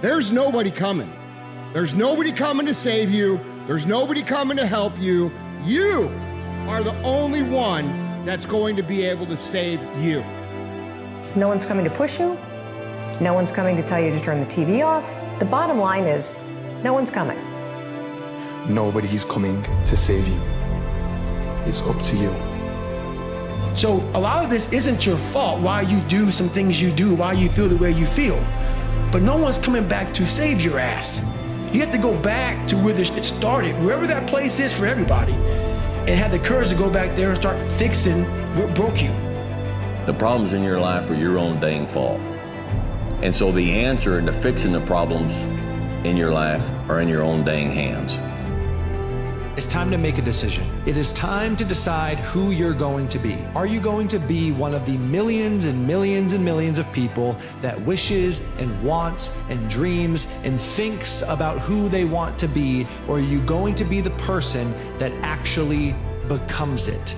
There's nobody coming. There's nobody coming to save you. There's nobody coming to help you. You are the only one that's going to be able to save you. No one's coming to push you. No one's coming to tell you to turn the TV off. The bottom line is, no one's coming. Nobody's coming to save you. It's up to you. So a lot of this isn't your fault, why you do some things you do, why you feel the way you feel. But no one's coming back to save your ass. You have to go back to where this shit started, wherever that place is for everybody, and have the courage to go back there and start fixing what broke you. The problems in your life are your own dang fault. And so the answer into fixing the problems in your life are in your own dang hands. It's time to make a decision. It is time to decide who you're going to be. Are you going to be one of the millions and millions and millions of people that wishes and wants and dreams and thinks about who they want to be, or are you going to be the person that actually becomes it?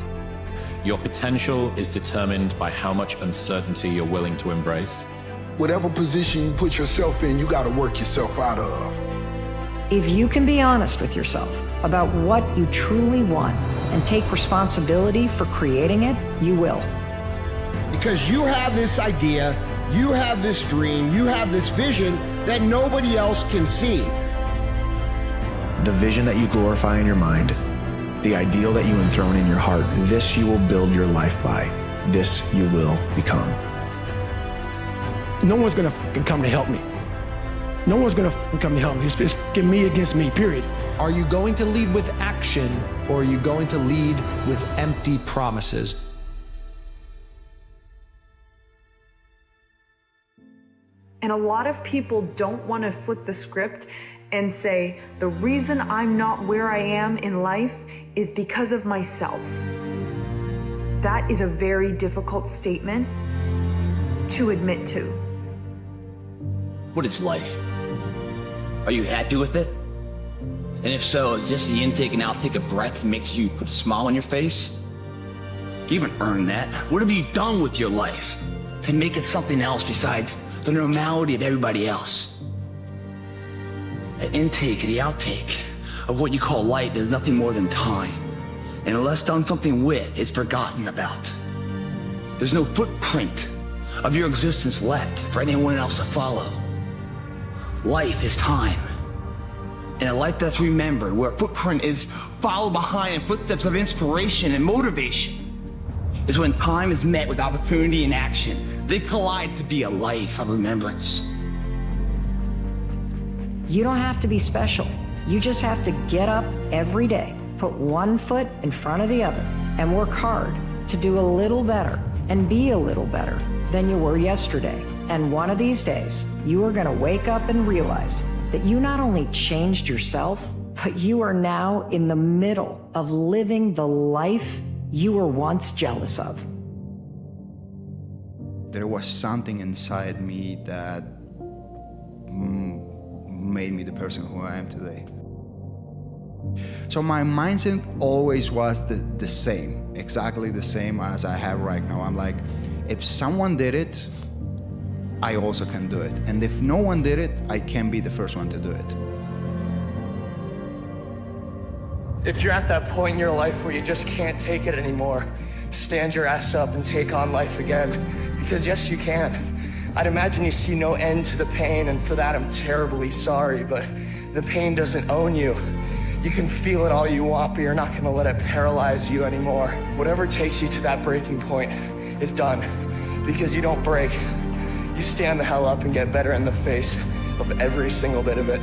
Your potential is determined by how much uncertainty you're willing to embrace. Whatever position you put yourself in, you got to work yourself out of. If you can be honest with yourself about what you truly want and take responsibility for creating it, you will. Because you have this idea, you have this dream, you have this vision that nobody else can see. The vision that you glorify in your mind, the ideal that you enthrone in your heart, this you will build your life by. This you will become. No one's gonna come to help me. No one's gonna come to help me. It's me against me, period. Are you going to lead with action, or are you going to lead with empty promises? And a lot of people don't want to flip the script and say, the reason I'm not where I am in life is because of myself. That is a very difficult statement to admit to. What is life? Are you happy with it? And if so, is just the intake and outtake of breath makes you put a smile on your face? You haven't earned that. What have you done with your life to make it something else besides the normality of everybody else? The intake and the outtake of what you call life is nothing more than time. And unless done something with, it's forgotten about. There's no footprint of your existence left for anyone else to follow. Life is time. And a life that's remembered, where a footprint is followed behind in footsteps of inspiration and motivation, is when time is met with opportunity and action. They collide to be a life of remembrance. You don't have to be special. You just have to get up every day, put one foot in front of the other, and work hard to do a little better and be a little better than you were yesterday. And one of these days, you are gonna wake up and realize that you not only changed yourself, but you are now in the middle of living the life you were once jealous of. There was something inside me that made me the person who I am today. So my mindset always was the same, exactly the same as I have right now. I'm like, if someone did it, I also can do it. And if no one did it, I can be the first one to do it. If you're at that point in your life where you just can't take it anymore, stand your ass up and take on life again. Because yes, you can. I'd imagine you see no end to the pain, and for that I'm terribly sorry, but the pain doesn't own you. You can feel it all you want, but you're not gonna let it paralyze you anymore. Whatever takes you to that breaking point is done, because you don't break. You stand the hell up and get better in the face of every single bit of it.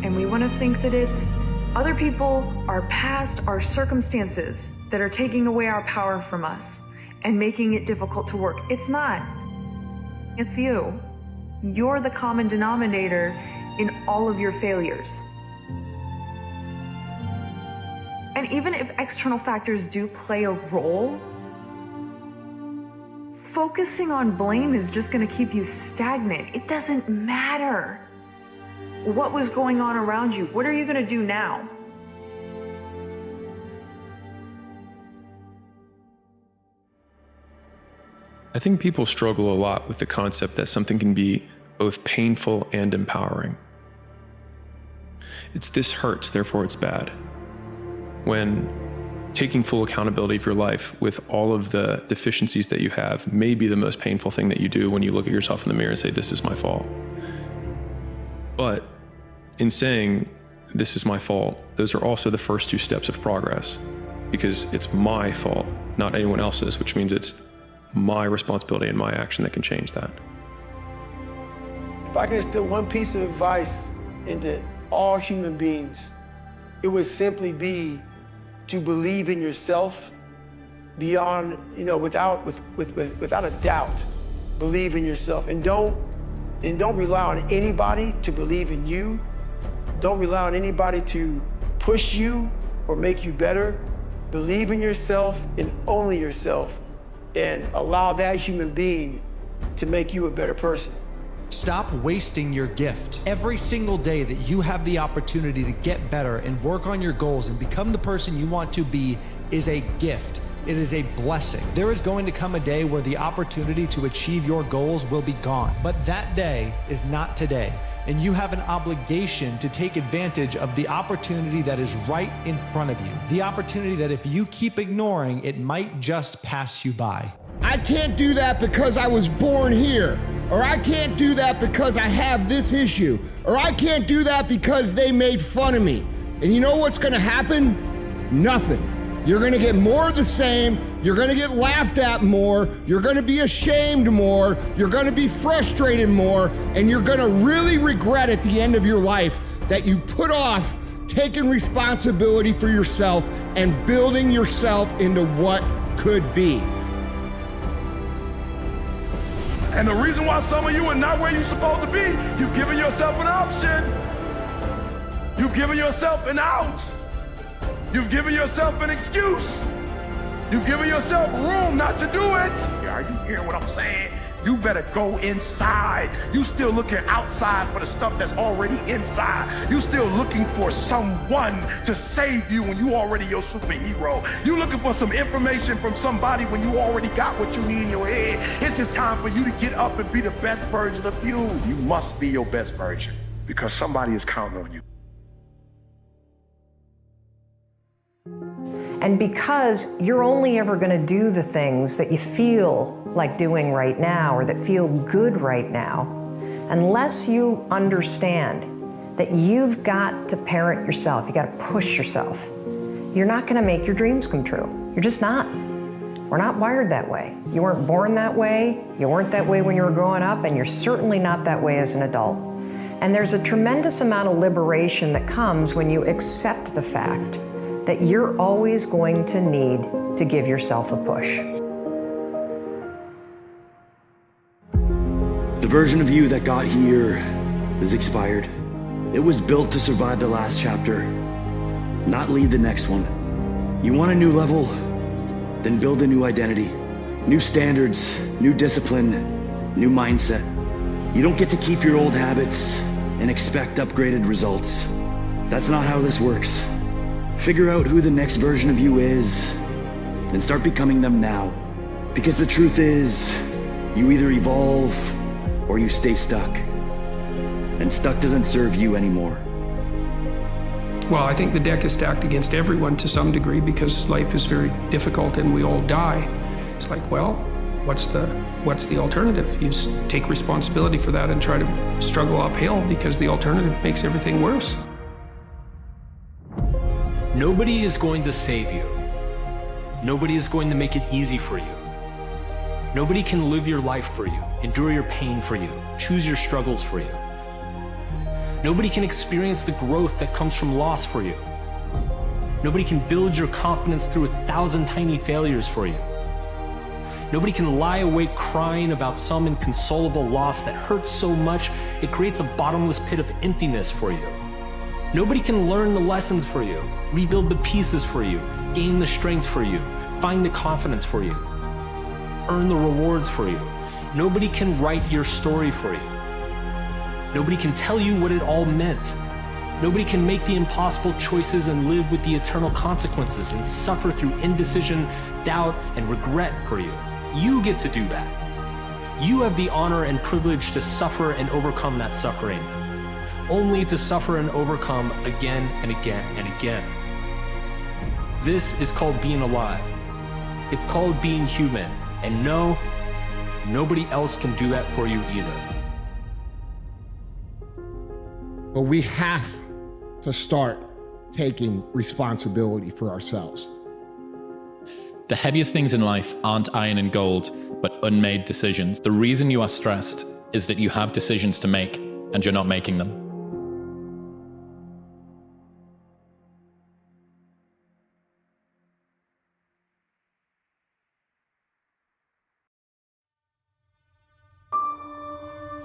And we want to think that it's other people, our past, our circumstances that are taking away our power from us and making it difficult to work. It's not. It's you. You're the common denominator in all of your failures. And even if external factors do play a role, focusing on blame is just going to keep you stagnant. It doesn't matter what was going on around you. What are you going to do now? I think people struggle a lot with the concept that something can be both painful and empowering. It's this hurts, therefore it's bad. When taking full accountability of your life with all of the deficiencies that you have may be the most painful thing that you do when you look at yourself in the mirror and say, this is my fault. But in saying, this is my fault, those are also the first two steps of progress, because it's my fault, not anyone else's, which means it's my responsibility and my action that can change that. If I can instill one piece of advice into all human beings, it would simply be to believe in yourself beyond, without a doubt. Believe in yourself, and don't rely on anybody to believe in you. Don't rely on anybody to push you or make you better. Believe in yourself and only yourself, and allow that human being to make you a better person. Stop wasting your gift. Every single day that you have the opportunity to get better and work on your goals and become the person you want to be is a gift. It is a blessing. There is going to come a day where the opportunity to achieve your goals will be gone. But that day is not today. And you have an obligation to take advantage of the opportunity that is right in front of you. The opportunity that if you keep ignoring, it might just pass you by. I can't do that because I was born here, or I can't do that because I have this issue, or I can't do that because they made fun of me. And you know what's gonna happen? Nothing. You're gonna get more of the same. You're gonna get laughed at more. You're gonna be ashamed more. You're gonna be frustrated more. And you're gonna really regret at the end of your life that you put off taking responsibility for yourself and building yourself into what could be. And the reason why some of you are not where you're supposed to be, you've given yourself an option. You've given yourself an out. You've given yourself an excuse. You've given yourself room not to do it. Are you hearing what I'm saying? You better go inside. You still looking outside for the stuff that's already inside. You still looking for someone to save you when you already your superhero. You looking for some information from somebody when you already got what you need in your head. It's just time for you to get up and be the best version of you. You must be your best version because somebody is counting on you. And because you're only ever going to do the things that you feel like doing right now or that feel good right now, unless you understand that you've got to parent yourself, you got to push yourself, you're not going to make your dreams come true. You're just not. We're not wired that way. You weren't born that way, you weren't that way when you were growing up, and you're certainly not that way as an adult. And there's a tremendous amount of liberation that comes when you accept the fact that you're always going to need to give yourself a push. The version of you that got here is expired. It was built to survive the last chapter, not lead the next one. You want a new level? Then build a new identity. New standards, new discipline, new mindset. You don't get to keep your old habits and expect upgraded results. That's not how this works. Figure out who the next version of you is and start becoming them now. Because the truth is, you either evolve or you stay stuck. And stuck doesn't serve you anymore. Well, I think the deck is stacked against everyone to some degree because life is very difficult and we all die. It's like, well, what's the alternative? You take responsibility for that and try to struggle uphill because the alternative makes everything worse. Nobody is going to save you. Nobody is going to make it easy for you. Nobody can live your life for you, endure your pain for you, choose your struggles for you. Nobody can experience the growth that comes from loss for you. Nobody can build your confidence through 1,000 tiny failures for you. Nobody can lie awake crying about some inconsolable loss that hurts so much it creates a bottomless pit of emptiness for you. Nobody can learn the lessons for you, rebuild the pieces for you, gain the strength for you, find the confidence for you, earn the rewards for you. Nobody can write your story for you. Nobody can tell you what it all meant. Nobody can make the impossible choices and live with the eternal consequences and suffer through indecision, doubt, and regret for you. You get to do that. You have the honor and privilege to suffer and overcome that suffering. Only to suffer and overcome again and again and again. This is called being alive. It's called being human. And no, nobody else can do that for you either. But we have to start taking responsibility for ourselves. The heaviest things in life aren't iron and gold, but unmade decisions. The reason you are stressed is that you have decisions to make and you're not making them.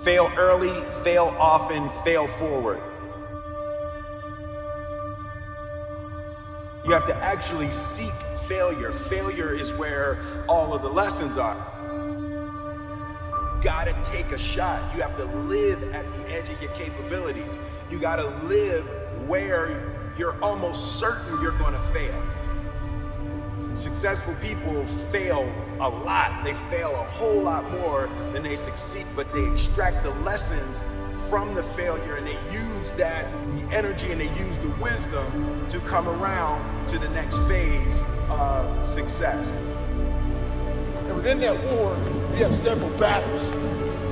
Fail early, fail often, fail forward. You have to actually seek failure. Failure is where all of the lessons are. You gotta take a shot. You have to live at the edge of your capabilities. You gotta live where you're almost certain you're gonna fail. Successful people fail a lot. They fail a whole lot more than they succeed, but they extract the lessons from the failure and they use that, the energy, and they use the wisdom to come around to the next phase of success. And within that war, you have several battles.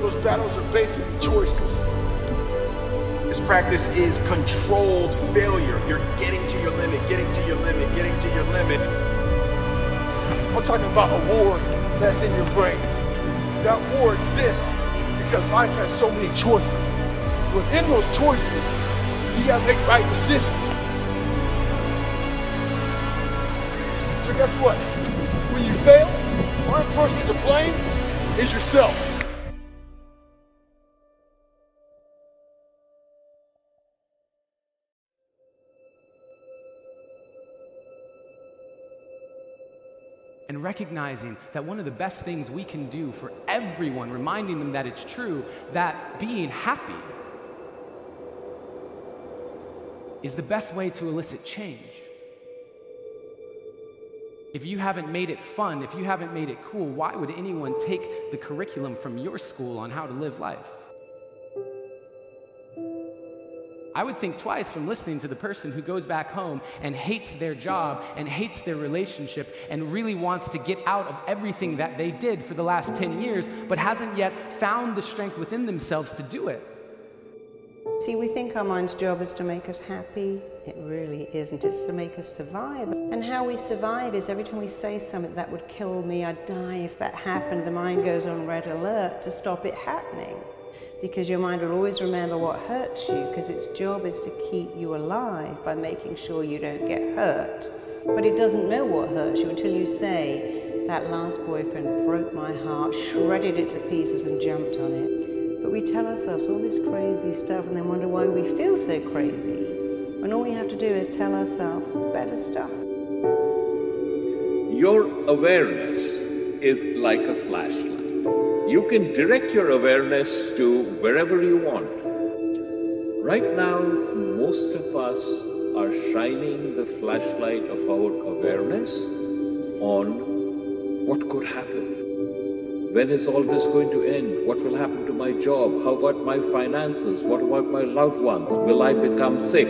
Those battles are basically choices. This practice is controlled failure. You're getting to your limit, getting to your limit, getting to your limit. I'm talking about a war that's in your brain. That war exists because life has so many choices. Within those choices, you gotta make right decisions. So guess what? When you fail, one person to blame is yourself. And recognizing that one of the best things we can do for everyone, reminding them that it's true, that being happy is the best way to elicit change. If you haven't made it fun, if you haven't made it cool, why would anyone take the curriculum from your school on how to live life? I would think twice from listening to the person who goes back home and hates their job and hates their relationship and really wants to get out of everything that they did for the last 10 years, but hasn't yet found the strength within themselves to do it. See, we think our mind's job is to make us happy. It really isn't. It's to make us survive. And how we survive is every time we say something that would kill me, I'd die if that happened, the mind goes on red alert to stop it happening. Because your mind will always remember what hurts you, because its job is to keep you alive by making sure you don't get hurt. But it doesn't know what hurts you until you say, that last boyfriend broke my heart, shredded it to pieces and jumped on it. But we tell ourselves all this crazy stuff and then wonder why we feel so crazy, when all we have to do is tell ourselves better stuff. Your awareness is like a flashlight. You can direct your awareness to wherever you want. Right now, most of us are shining the flashlight of our awareness on what could happen. When is all this going to end? What will happen to my job? How about my finances? What about my loved ones? Will I become sick?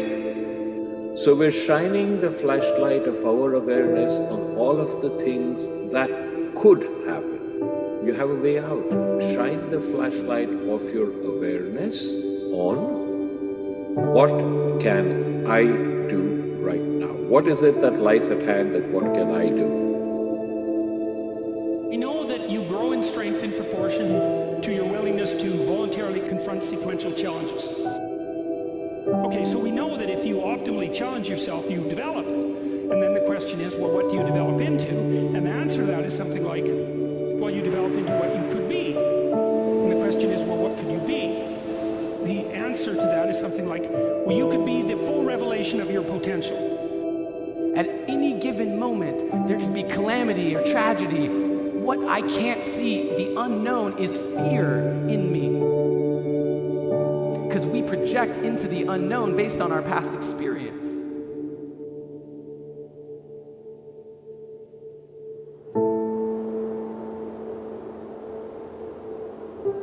So we're shining the flashlight of our awareness on all of the things that could happen. You have a way out. Shine the flashlight of your awareness on what can I do right now? What is it that lies at hand, that what can I do? We know that you grow in strength in proportion to your willingness to voluntarily confront sequential challenges. Okay, so we know that if you optimally challenge yourself, you develop. And then the question is, well, what do you develop into? And the answer to that is something like, well, you develop into what you could be. And the question is, well, what could you be? The answer to that is something like, well, you could be the full revelation of your potential. At any given moment, there could be calamity or tragedy. What I can't see, the unknown, is fear in me. Because we project into the unknown based on our past experience.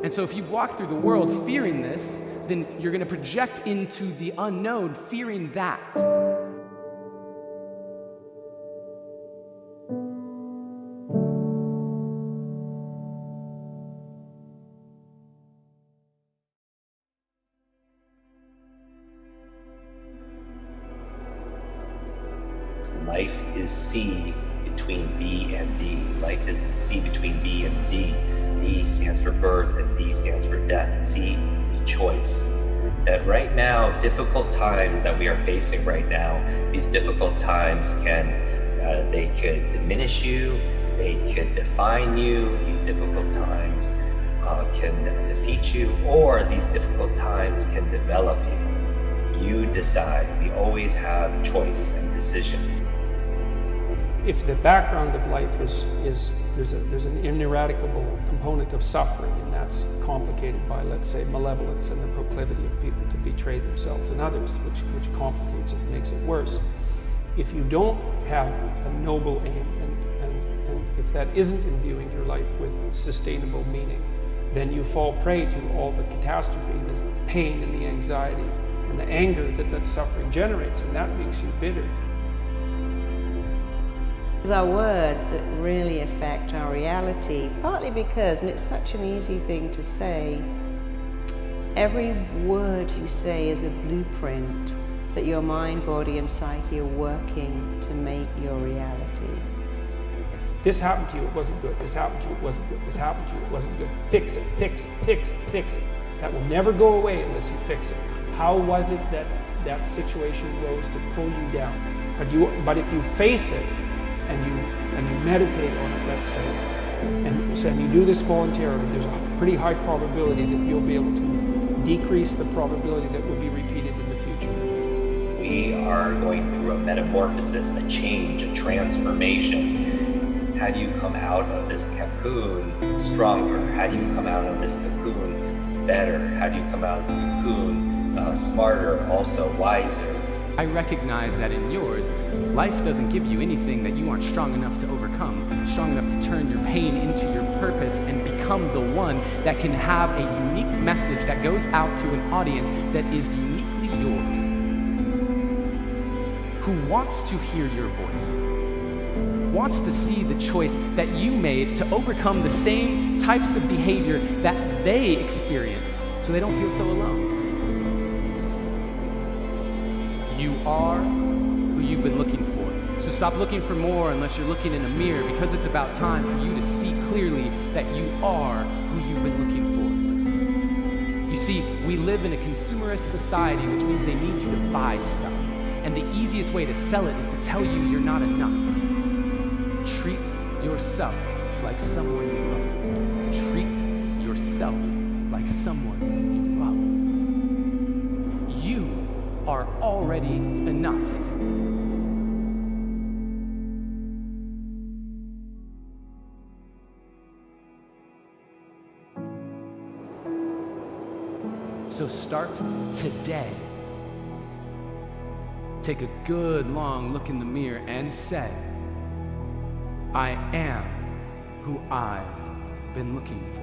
And so if you've walked through the world fearing this, then you're going to project into the unknown fearing that. Life is C between B and D. Life is the C between B and D. B stands for birth and D stands for death. C is choice. That right now, difficult times that we are facing right now, these difficult times they could diminish you, they could define you, these difficult times can defeat you, or these difficult times can develop you. You decide. We always have choice and decision. If the background of life is there's an ineradicable component of suffering, and that's complicated by, let's say, malevolence and the proclivity of people to betray themselves and others, which complicates it and makes it worse. If you don't have a noble aim, and if that isn't imbuing your life with sustainable meaning, then you fall prey to all the catastrophe, the pain and the anxiety and the anger that suffering generates, and that makes you bitter. It's our words that really affect our reality, partly because, and it's such an easy thing to say, every word you say is a blueprint that your mind, body, and psyche are working to make your reality. This happened to you, it wasn't good. This happened to you, it wasn't good. This happened to you, it wasn't good. Fix it, fix it, fix it, fix it. That will never go away unless you fix it. How was it that that situation rose to pull you down? But if you face it and you meditate on it, let's say, and you do this voluntarily, there's a pretty high probability that you'll be able to decrease the probability that will be repeated in the future. We are going through a metamorphosis, a change, a transformation. How do you come out of this cocoon stronger? How do you come out of this cocoon better? How do you come out of this cocoon smarter, also wiser? I recognize that in yours, life doesn't give you anything that you aren't strong enough to overcome, strong enough to turn your pain into your purpose and become the one that can have a unique message that goes out to an audience that is uniquely yours, who wants to hear your voice, wants to see the choice that you made to overcome the same types of behavior that they experienced, so they don't feel so alone. You are who you've been looking for. So stop looking for more unless you're looking in a mirror, because it's about time for you to see clearly that you are who you've been looking for. You see, we live in a consumerist society, which means they need you to buy stuff. And the easiest way to sell it is to tell you you're not enough. Treat yourself like someone you love. Treat yourself like someone you love. You are already enough. So start today. Take a good long look in the mirror and say, I am who I've been looking for.